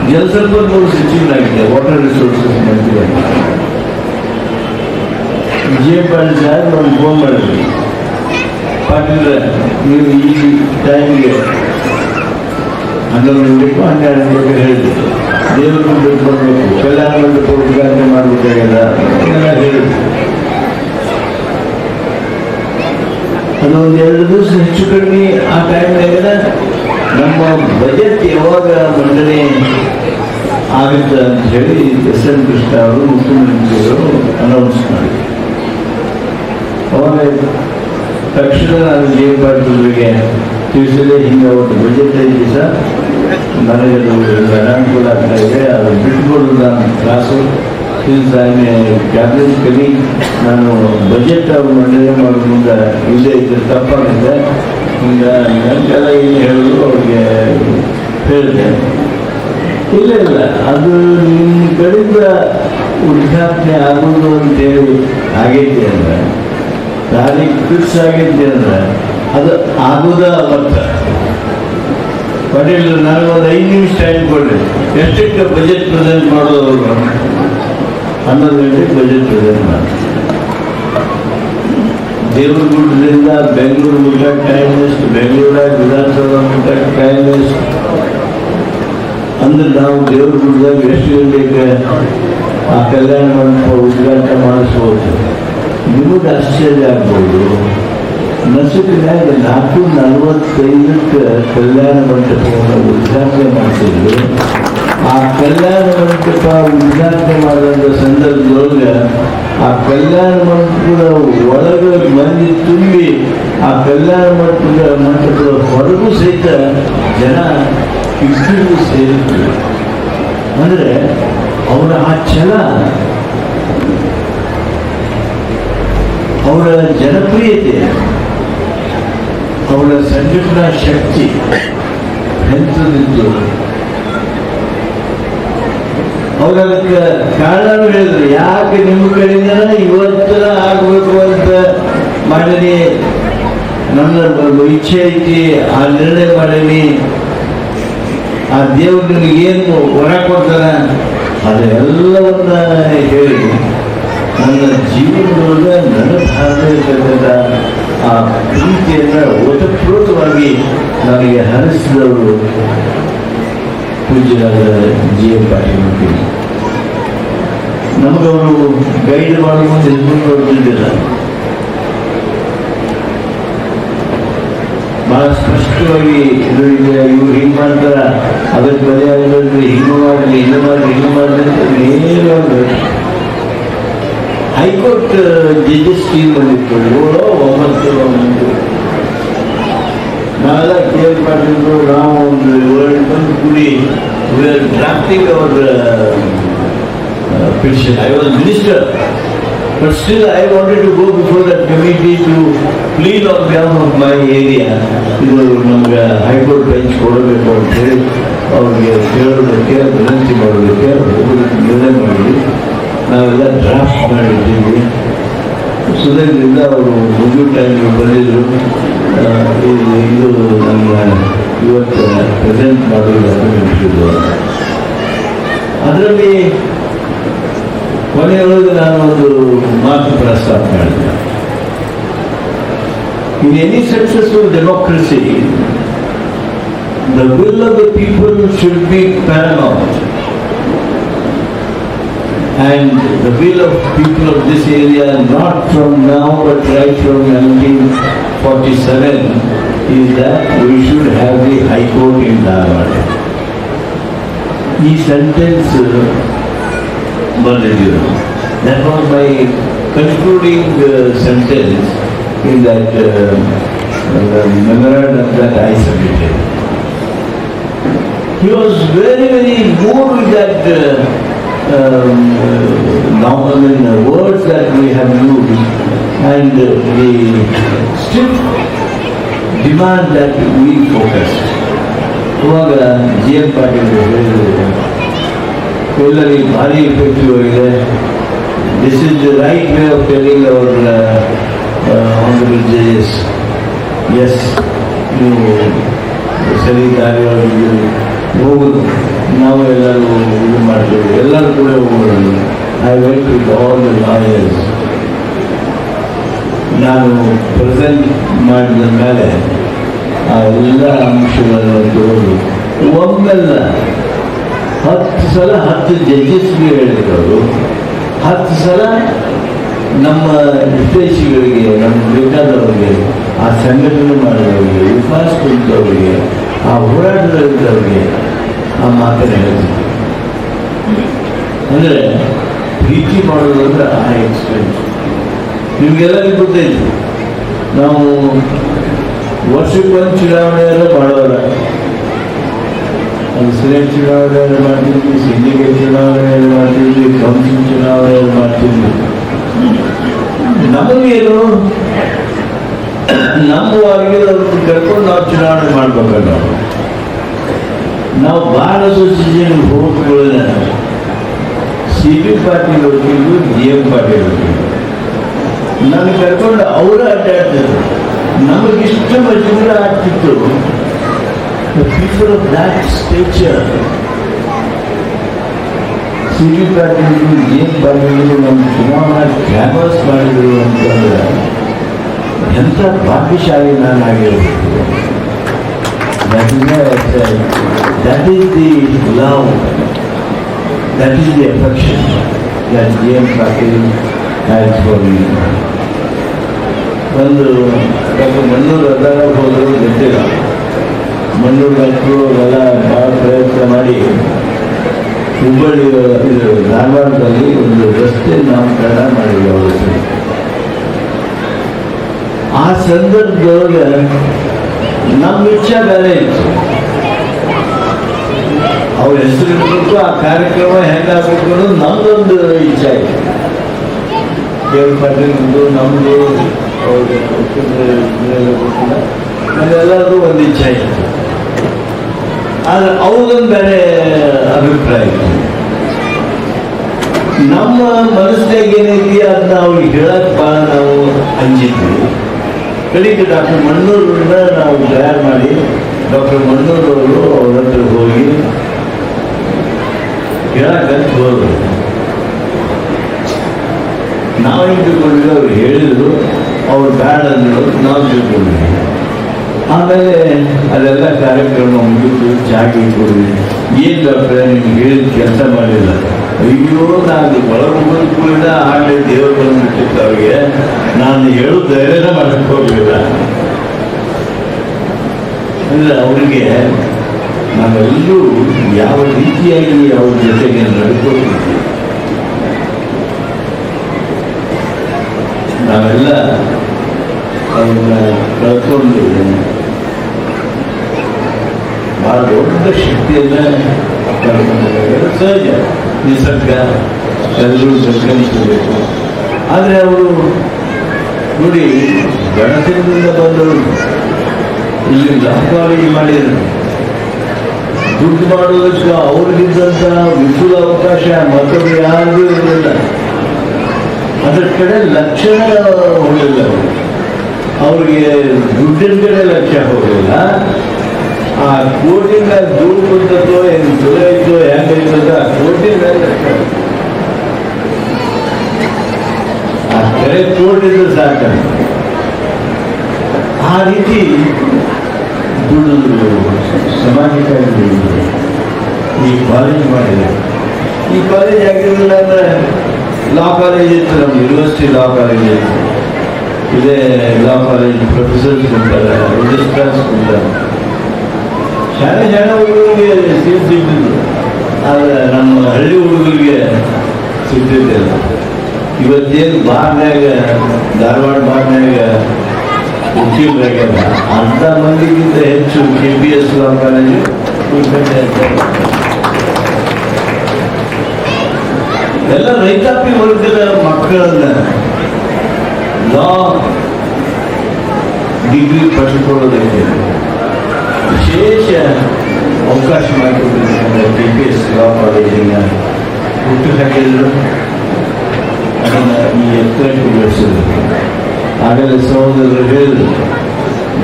ಜಲಸಂಪನ್ಮೂಲ ಸಚಿವನಾಗಿದ್ದೆ, ವಾಟರ್ ರಿಸೋರ್ಸಸ್ ಮಂತ್ರಿ. GM ಪಾಟೀಲ್ ಸಾಹೇಬ್ ನಾನು ಫೋನ್ ಮಾಡಿದ್ವಿ, ಪಾಟೀಲ್ ನೀವು ಈ ಟೈಮ್ಗೆ 11 ಗಂಟೆಗೂ 12 ಗಂಟೆಗೆ ಹೇಳಿದ್ವಿ, ದೇವರು ಮುಂದಕ್ಕೆ ಬರಬೇಕು, ಕಲ್ಯಾಣ ಮಂಟಪ ಉದ್ಘಾಟನೆ ಮಾಡಬೇಕಾಗ್ಯದ ಎಲ್ಲ ಹೇಳಿದ್ವಿ. ಅದೊಂದು 2 ದಿವಸ ಹೆಚ್ಚು ಕಡಿಮೆ ಆ ಟೈಮ್ನಾಗ ನಮ್ಮ ಬಜೆಟ್ ಯಾವಾಗ ಮಂಡನೆ ಆಗುತ್ತೆ ಅಂತ ಹೇಳಿ SN ಕೃಷ್ಣ ಅವರು ಮುಖ್ಯಮಂತ್ರಿಗಳು ಅನೌನ್ಸ್ ಮಾಡಿದ್ರು. ಅವಾಗ ತಕ್ಷಣ ನಾನು GM ಪಾಟೀಲ್ರಿಗೆ ತಿಳಿಸಲೇ ಹಿಂಗೆ ಒಂದು ಬಜೆಟ್ ಐತಿ ಸರ್, ನನಗೆ ಅದು ಅನಾನುಕೂಲ ಆಗ್ತಾ ಇದೆ, ಅದು ಬಿಟ್ಕೊಡು ನಾನು ಕ್ಲಾಸು ಕ್ಯಾಬಿನೆಟ್ ಕಲಿ, ನಾನು ಬಜೆಟ್ ಅವ್ರು ಮಂಡನೆ ಮಾಡೋ ಮುಂದೆ ಇಲ್ಲೇ ಇದ್ರೆ ತಪ್ಪಾಗಿದೆ, ಹಿಂಗೆ ನನಗೆಲ್ಲ ಏನು ಹೇಳಿದ್ರು ಅವ್ರಿಗೆ ಹೇಳಿದೆ. ಇಲ್ಲ ಇಲ್ಲ, ಅದು ನಿಮ್ಮ ಕಡೆಯಿಂದ ಉದ್ಘಾಟನೆ ಆಗೋದು ಅಂತೇಳಿ ಆಗೈತಿ ಅಂದ್ರೆ, ತಾರೀಖು ಫಿಕ್ಸ್ ಆಗೈತಿ ಅಂದ್ರೆ ಅದು ಆಗೋದ ಅವತ್ತ. ಪಟೇಲ್ ನನಗೆ ಒಂದು 5 ನಿಮಿಷ ಟೈಮ್ ಕೊಡ್ರಿ, ಎಷ್ಟಕ್ಕೆ ಬಜೆಟ್ ಪ್ರೆಸೆಂಟ್ ಮಾಡೋದು? 11 ಗಂಟೆಗೆ ಬಜೆಟ್ ಪ್ರೆಸೆಂಟ್ ಮಾಡಿ. ದೇವರಗುಡ್ಡದಿಂದ ಬೆಂಗಳೂರು ಮುಟ್ಟಕ್ಕೆ ಟೈಮ್ ವೇಸ್ಟ್, ಬೆಂಗಳೂರಾಗ ವಿಧಾನಸೌಧ ಮುಟ್ಟಕ್ಕೆ ಟೈಮ್ ವೇಸ್ಟ್. ಅಂದ್ರೆ ನಾವು ದೇವರಗುಡ್ಡದಾಗ ಎಷ್ಟು ಗಂಟೆಗೆ ಆ ಕಲ್ಯಾಣ ಮಂಟಪ ಉದ್ಘಾಟನೆ ಮಾಡಿಸ್ಬೋದು? ನಿಮಗೆ ಆಶ್ಚರ್ಯ ಆಗ್ಬೋದು. ನಸುಕಿನಾಗ 4:45 ಕಲ್ಯಾಣ ಮಂಟಪವನ್ನು ಉದ್ಘಾಟನೆ ಮಾಡಿಸಿದ್ರು. ಆ ಕಲ್ಯಾಣ ಮಂಟಪ ಉದ್ಘಾಟನೆ ಮಾಡಿದ ಸಂದರ್ಭದೊಳಗೆ ಆ ಕಲ್ಯಾಣ ಮಂಟಪದ ಒಳಗೆ ಮಂದಿ ತುಂಬಿ ಆ ಕಲ್ಯಾಣ ಮಂಟಪದ ಹೊರಗೂ ಸಹಿತ ಜನ ಕಿಕ್ಕಿಗೂ ಸೇರಿದ್ರು. ಅಂದರೆ ಅವರ ಆ ಛಲ, ಅವರ ಜನಪ್ರಿಯತೆ, ಅವರ ಸಂಘಟನಾ ಶಕ್ತಿ ಎಂಥದಿತ್ತು. ಅವ್ರು ಅದಕ್ಕೆ ಕಾರಣ ಹೇಳಿದ್ರು, ಯಾಕೆ ನಿಮ್ಮ ಕಡೆಯಿಂದ ಇವತ್ತರ ಆಗಬೇಕು ಅಂತ ಮಾಡೀನಿ, ನನ್ನ ಇಚ್ಛೆ ಐತಿ, ಆ ನಿರ್ಣಯ ಮಾಡೀನಿ. ಆ ದೇವ್ರು ನಿನಗೇನು ಹೊರ ಕೊಡ್ತಾನೆ ಅದೆಲ್ಲವನ್ನ ಹೇಳಿ ನನ್ನ ಜೀವನದೊಳಗೆ ನನಗಾಗತಕ್ಕಂಥ ಆ ಪ್ರೀತಿಯನ್ನು ಓತಪ್ರೋತವಾಗಿ ನನಗೆ ಹರಿಸಿದವರು ಪೂಜ್ಯರಾದ G.M. ಪಾಟೀಲ್ ಅಂತೀವಿ. ನಮಗವರು ಗೈಡ್ ಮಾಡುವಂತ ಹೆಸರುಗಳಿಲ್ಲ. ಬಹಳ ಸ್ಪಷ್ಟವಾಗಿ ಇವ್ರು ಹಿಂಗೆ ಮಾಡ್ತಾರ, ಅದಕ್ಕೆ ಬಲೆ ಆಗಿರೋದ್ರೆ ಹಿಂಗೆ ಮಾಡಲಿ, ಹಿಂಗೆ ಮಾಡಲಿ, ಹಿಂಗೆ ಮಾಡಲಿ ಅಂತ ನೇರವಾಗಿ ಹೈಕೋರ್ಟ್ ಜಡ್ಜಸ್ ಟೀಮ್ ಬಂದಿತ್ತು. 7-9 ನಾವೆಲ್ಲ ಕೇರ್ ಮಾಡಿದ್ರು. ನಾವು ಒಂದು 7 ಮಂದಿ ಕೂಡಿ ಡ್ರಾಫ್ಟಿಂಗ್ ಅವರ petition. I was minister, but still I wanted to go before that committee to plead on behalf of my area. ಇದು ನಮ್ಗೆ ಹೈಕೋರ್ಟ್ ಬೆಂಚ್ ಕೊಡಬೇಕು ಅಂತ ಹೇಳಿ ಅವ್ರಿಗೆ ಕೇಳೋದಕ್ಕೆ ವಿನಂತಿ ಮಾಡೋದಕ್ಕೆ ಹೋಗೋದಕ್ಕೆ ನಿರ್ಣಯ ಮಾಡಿ ನಾವೆಲ್ಲ ಡ್ರಾಫ್ಟ್ ಮಾಡಿದ್ದೀವಿ. ಸುಧೀರ್ದಿಂದ ಅವರು ಮುಗಿಯೋ ಟೈಮ್ಗೆ ಬಂದಿದ್ರು. ಇದು ನಮ್ಮ ಇವತ್ತು ಪ್ರೆಸೆಂಟ್ ಮಾಡೋದಕ್ಕೆ ನಿಂತಿದ್ದು. ಅದರಲ್ಲಿ ಕೊನೆಯೊಳಗೆ ನಾನು ಒಂದು ಮಾತು ಪ್ರಸ್ತಾಪ ಮಾಡಿದೆ. In any successful democracy, the will of the people should be paramount. And the will of people of this area, not from now but right from 1947, is that we should have the High Court in Dharwad. This sentence ಬಂದಿದ್ದರು. That was my concluding sentence in that memorandum that I submitted. He was very, very moved with that words that we have used, and the strict demand that we focused. ಇವಾಗ G.M. Patil ಎಲ್ಲರಿಗೆ ಭಾರಿ effective ಆಗಿದೆ. This is the right way of telling our honourable ಜಜಸ್. Yes, ನೀವು ಸರಿ ದಾರಿಯೊಳಗೆ ಹೋಗೋದು, ನಾವು ಎಲ್ಲರೂ ಇದು ಮಾಡ್ತೀವಿ, ಎಲ್ಲರೂ ಕೂಡ ಹೋಗೋದು. I went with all the lawyers. ನಾನು ಪ್ರೆಸೆಂಟ್ ಮಾಡಿದ ಮೇಲೆ ಆ ಎಲ್ಲ ಅಂಶಗಳನ್ನು ತಗೊಂಡು ಒಮ್ಮೆಲ್ಲ 10 ಸಲ 10 ಜಡ್ಜಸ್ಗೆ ಹೇಳಿದರು. 10 ಸಲ ನಮ್ಮ ಹಿತೈಷಿಗಳಿಗೆ, ನಮ್ಗೆ ಬೇಕಾದವರಿಗೆ, ಆ ಸಂಘಟನೆ ಮಾಡಿದವರಿಗೆ, ಉಪವಾಸ ಕುಳಿತವರಿಗೆ, ಆ ಹೋರಾಟದವರಿಗೆ ಆ ಮಾತನ್ನು ಹೇಳ್ತಿದ್ದೆ. ಅಂದರೆ ಪ್ರೀತಿ ಮಾಡೋದಂದ್ರೆ ಆ ಎಕ್ಸ್ಪೀರಿಯನ್ಸ್ ನಿಮಗೆಲ್ಲರಿಗೂ ಗೊತ್ತೈತಿ. ನಾವು ವರ್ಷಕ್ಕೊಂದು ಚುನಾವಣೆಯೆಲ್ಲ ಮಾಡೋಲ್ಲ. ಅದು ಸಿನೆಟ್ ಚುನಾವಣೆಯನ್ನು ಮಾಡ್ತಿದ್ವಿ, ಸಿಂಡಿಕೇಟ್ ಚುನಾವಣೆಯನ್ನು ಮಾಡ್ತಿದ್ವಿ, ಕೌನ್ಸಿಲ್ ಚುನಾವಣೆಯನ್ನು ಮಾಡ್ತಿದ್ವಿ. ನಮಗೇನು ನಮ್ಮ ಆಗಿರೋದನ್ನು ಕರ್ಕೊಂಡು ನಾವು ಚುನಾವಣೆ ಮಾಡ್ಬೇಕಲ್ಲ. ನಾವು ಬಾರ್ ಅಸೋಸಿಯೇಷನ್ ಹೋಗ್ಕೊಳ್ಳೋಣ, ಸಿ ಪಿ ಪಾಟೀಲ್ ಹೋಗ್ತಿದ್ರು, ಜಿ ಎಂ ಪಾಟೀಲ್ ಹೋಗ್ತಿದ್ರು. ನನ್ನ ಕರ್ಕೊಂಡು ಅವರು ಅಡ್ಡಾಡ್ತಿದ್ರು. ನಮಗಿಷ್ಟ ಮಜೂರ ಆಗ್ತಿತ್ತು. People of that stature, C P Patil, G M Patil ನಮ್ಮ ಚುನಾವಣಾ ಕ್ಯಾನ್ವಾಸ್ ಮಾಡಿದ್ರು ಅಂತಂದ್ರೆ ಎಂಥ ಭಾಗ್ಯಶಾಲಿ ನಾನಾಗಿರಬೇಕು. That is the love, that is the affection that J.M. Patil has for me. ಒಂದು ಮಣ್ಣೂರು ಅದಾಗ ಹೋದರೂ ಗೊತ್ತಿಲ್ಲ. ಮಣ್ಣೂರು ಡಾಕ್ಟ್ರು ಅವೆಲ್ಲ ಭಾಳ ಪ್ರಯತ್ನ ಮಾಡಿ ಹುಬ್ಬಳ್ಳಿ ಇದು ಧಾರವಾಡದಲ್ಲಿ ಒಂದು ರಸ್ತೆ ನಾಮಕರಣ ಮಾಡಿದ್ರು ಅವರು. ಆ ಸಂದರ್ಭದೊಳಗೆ ನಮ್ಮ ಇಚ್ಛೆ ಬೇರೆ ಇತ್ತು. ಅವ್ರ ಹೆಸರು ಇಟ್ಬಿಟ್ಟು ಆ ಕಾರ್ಯಕ್ರಮ ಹೆಂಗಾಗಬೇಕು ಅನ್ನೋದು ನಮ್ದೊಂದು ಇಚ್ಛೆ ಇತ್ತು. ದೇವ್ರ ಪಾಟೀಲ್ದು ನಮ್ಮದು ನಮ್ಮೆಲ್ಲರೂ ಒಂದು ಇಚ್ಛೆ ಇತ್ತು. ಆದರೆ ಅವ್ರದೊಂದು ಬೇರೆ ಅಭಿಪ್ರಾಯ ಇತ್ತು. ನಮ್ಮ ಮನಸ್ಸಿನಾಗ ಏನೈತಿ ಅದನ್ನ ಅವ್ರಿಗೆ ಹೇಳಕ್ ಭಾಳ ನಾವು ಅಂಜಿದ್ವಿ. ಕಡೆಗೆ ಡಾಕ್ಟರ್ ಮಣ್ಣೂರನ್ನ ನಾವು ತಯಾರು ಮಾಡಿ ಡಾಕ್ಟರ್ ಮಣ್ಣೂರವರು ಅವ್ರ ಹತ್ರ ಹೋಗಿ ಹೇಳಕ್ಕಂತ ಹೋದ್ರು. ನಾವು ಹಿಂಗೆ ತಿಳ್ಕೊಂಡ್ವಿ, ಅವ್ರು ಹೇಳಿದ್ರು, ಅವ್ರು ಬ್ಯಾಡ ಅಂದ್ರು, ನಾವು ತಿಳ್ಕೊಂಡ್ವಿ. ಆಮೇಲೆ ಅದೆಲ್ಲ ಕಾರ್ಯಕ್ರಮ ಮುಗಿದು ಜಾಗಿ ಕೊಡ್ವಿ. ಏನು ಡಾಕ್ಟ್ರೆ ನಿಮ್ಗೆ ಹೇಳಿದ ಕೆಲಸ ಮಾಡಿಲ್ಲ. ಅಯ್ಯೋ ನಾನು ಒಳಗೆ ಕೂಡ ಆಗಲೇ ದೇವರು ಬಂದ್ಬಿಟ್ಟಿತ್ತು ಅವ್ರಿಗೆ. ನಾನು ಹೇಳು ಧೈರ್ಯನ ಮಾಡಕ್ಕೆ ಹೋಗಲಿಲ್ಲ. ಅಂದರೆ ಅವರಿಗೆ ನಾವೆಲ್ಲರೂ ಯಾವ ರೀತಿಯಾಗಿ ಅವ್ರ ಜೊತೆಗೆ ನಡ್ಕೊಳ್ತೀವಿ. ನಾವೆಲ್ಲ ಅವ್ರನ್ನ ಕಳ್ಕೊಂಡು ಭಾಳ ದೊಡ್ಡ ಶಕ್ತಿಯನ್ನ ಕಳ್ಕೊಂಡಿದ್ದಾರೆ. ಸಹಜ, ನಿಸರ್ಗ ಎಲ್ಲರೂ ಬೆಳ್ಕೊಂಡಿರಬೇಕು. ಆದರೆ ಅವರು ನೋಡಿ, ಗಣತಂತ್ರದಿಂದ ಬಂದವರು ಇಲ್ಲಿ ಲಾ ಕಾಲೇಜ್ ಮಾಡಿದ್ರು. ದುಡ್ಡು ಮಾಡೋದಕ್ಕೆ ಅವ್ರಿಗಿದ್ದಂಥ ವಿಪುಲ ಅವಕಾಶ ಮತ್ತೊಬ್ಬರು ಯಾರಿಗೂ ಇರಲಿಲ್ಲ. ಅದರ ಕಡೆ ಲಕ್ಷಣ ಹೋಗಲಿಲ್ಲ. ಅವ್ರಿಗೆ ದುಡ್ಡಿನ ಕಡೆ ಲಕ್ಷ್ಯ ಹೋಗಲಿಲ್ಲ. ಆ ಕೋಟಿನ ದುಡ್ಡು ಬಂದತ್ತೋ ಏನು ಚಲೋ ಇತ್ತು ಹೆಂಗೈತದ ಕೋಟಿನ ಲಕ್ಷ್ಯ. ಆ ಕಡೆ ಕೋಟಿದ್ರೆ ಸಾಕ. ಆ ರೀತಿ ದುಡ್ಡು ಸಮಾಜಕ್ಕಾಗಿ ಈ ಕಾಲೇಜ್ ಮಾಡಿದೆ. ಈ ಕಾಲೇಜ್ ಆಗಿರಲಿಲ್ಲ ಅಂದ್ರೆ ಲಾ ಕಾಲೇಜ್ ಇತ್ತು, ನಮ್ಮ ಯೂನಿವರ್ಸಿಟಿ ಲಾ ಕಾಲೇಜ್ ಇತ್ತು. ಇದೇ ಲಾ ಕಾಲೇಜ್ ಪ್ರೊಫೆಸರ್ಸ್ ಕೊಡ್ತಾರೆ, ರಿಜಿಸ್ಟ್ರಾರ್ಸ್ ಕೊಡ್ತಾರೆ. ಶಾಲೆ ಹುಡುಗರಿಗೆ ಸೀಟ್ ಸಿಗ್ತಿದ್ರು, ಆದರೆ ನಮ್ಮ ಹಳ್ಳಿ ಹುಡುಗರಿಗೆ ಸಿಗ್ತಿದ್ದಿಲ್ಲ. ಇವತ್ತೇನು ಬಾರ್ನ್ಯಾಗ, ಧಾರವಾಡ ಬಾರ್ನ್ಯಾಗ ಉದ್ಯೋಗ ಅರ್ಧ ಮಂದಿಗಿಂತ ಹೆಚ್ಚು KPS ಲಾ ಕಾಲೇಜು ಎಲ್ಲ ರೈತಾಪಿ ವರ್ಗದ ಮಕ್ಕಳನ್ನ ಲಾ ಡಿಗ್ರಿ ಪಡೆದುಕೊಳ್ಳೋದಕ್ಕೆ ವಿಶೇಷ ಅವಕಾಶ ಮಾಡಿಕೊಟ್ಟಿದ್ದಾರೆ. KPS ಲಾ ಕಾಲೇಜಿನ ಹುಟ್ಟು ಹಾಕಿದ್ರು, ಅದನ್ನು ಈ ಎತ್ತರಕ್ಕೆ ಬೆಳೆಸಿದ್ರು. ಆಗಲೇ ಸಹೋದರರು ಹೇಳಿದ್ರು,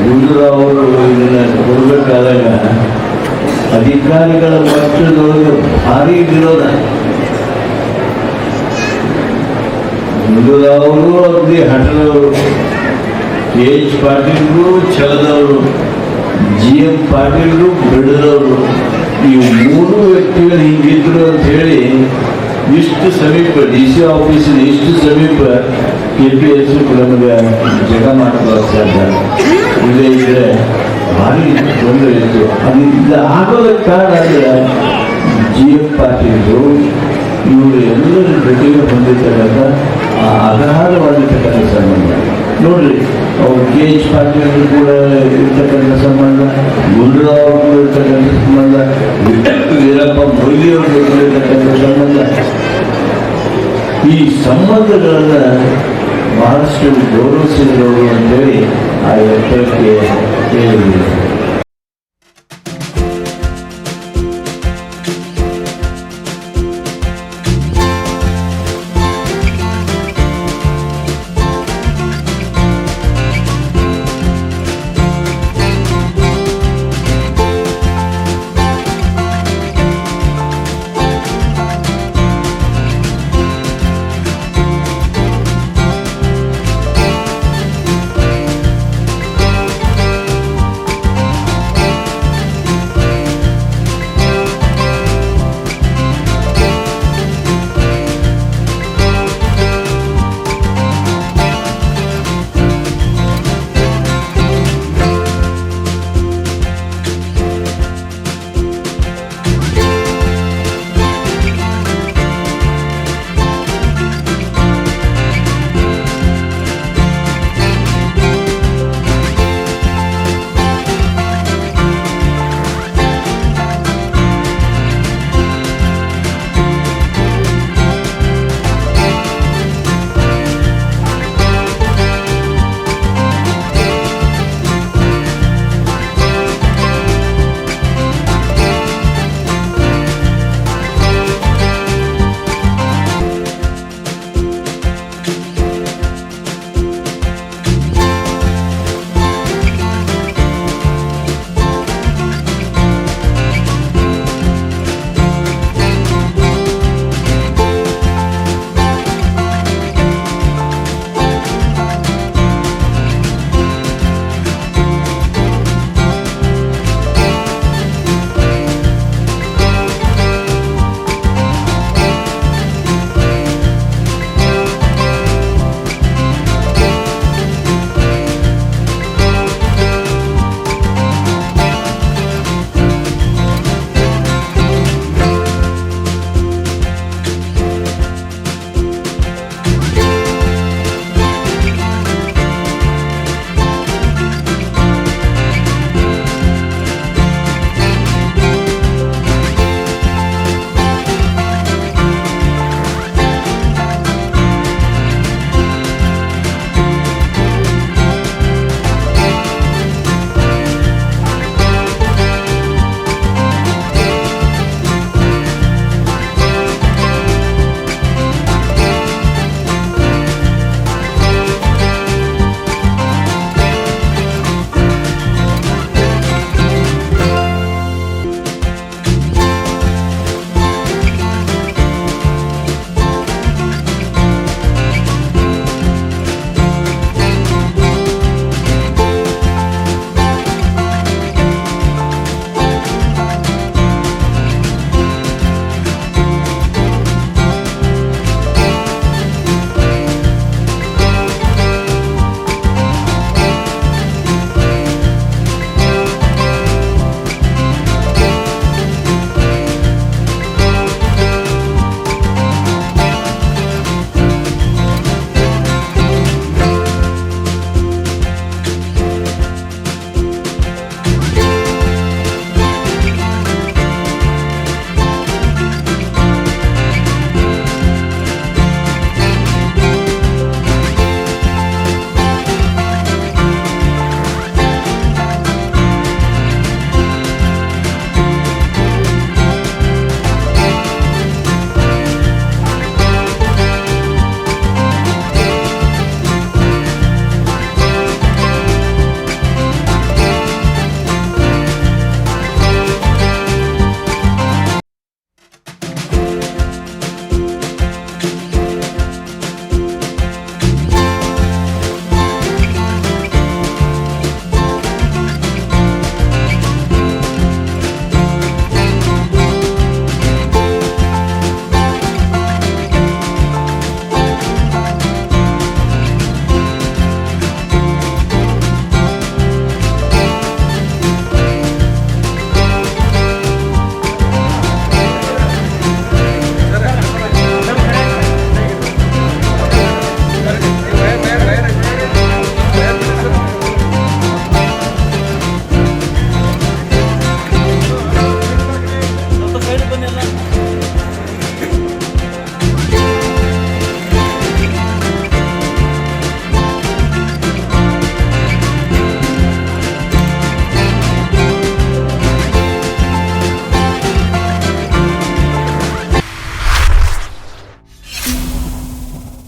ಗುಂಡೂರಾವ್ ಅವರು ಇದನ್ನು ಕೊಡಬೇಕಾದಾಗ ಅಧಿಕಾರಿಗಳ ಪಕ್ಷದೊಳಗೆ ಭಾರಿ ವಿರೋಧ. ಗುಂಡೂರಾವ್ ಅವರು ಅಗದಿ ಹಠದವರು, KH ಪಾಟೀಲ್ರು ಛಲದವರು, GM ಪಾಟೀಲ್ರು ಬಿಡದವರು. ಈ ಮೂರು ವ್ಯಕ್ತಿಗಳು ಹಿಂಗಿದ್ರು ಅಂತ ಹೇಳಿ ಇಷ್ಟು ಸಮೀಪ DC ಆಫೀಸಿನ ಇಷ್ಟು ಸಮೀಪ KPS ನಮಗೆ ಜಗ ಮಾಡ್ಕೊಳ್ಳೋಕೆ ಸಾಧ್ಯ. ಇಲ್ಲೇ ಇದ್ರೆ ಭಾರಿ ತೊಂದರೆ ಇತ್ತು. ಅದು ಆಗೋದಕ್ಕೆ ಕಾರಣ ಅಂದರೆ GM ಪಾಟೀಲ್ರು ಇವರು ಎಲ್ಲರ ಜೊತೆಗೆ ಹೊಂದಿರ್ತಕ್ಕಂಥ ಅಗಾಧವಾಗಿರ್ತಕ್ಕಂಥ ಸಂಬಂಧ. ನೋಡ್ರಿ, ಅವ್ರು KH ಪಾಟೀಲ್ ಕೂಡ ಇರ್ತಕ್ಕಂಥ ಸಂಬಂಧ, ಗುಂಡೂರಾವ್ ಕೂಡ ಇರ್ತಕ್ಕಂಥ ಸಂಬಂಧ, ವೀರಪ್ಪ ಮೊಯ್ಲಿ ಅವ್ರ ಜೊತೆ ಇರ್ತಕ್ಕಂಥ ಸಂಬಂಧ. ಈ ಸಂಬಂಧಗಳನ್ನ ಬಹಳಷ್ಟು ಗೌರವಿಸಿದವರು ಅಂತೇಳಿ ಆ ಎತ್ತರಕ್ಕೆ ಹೇಳಿದ್ರು.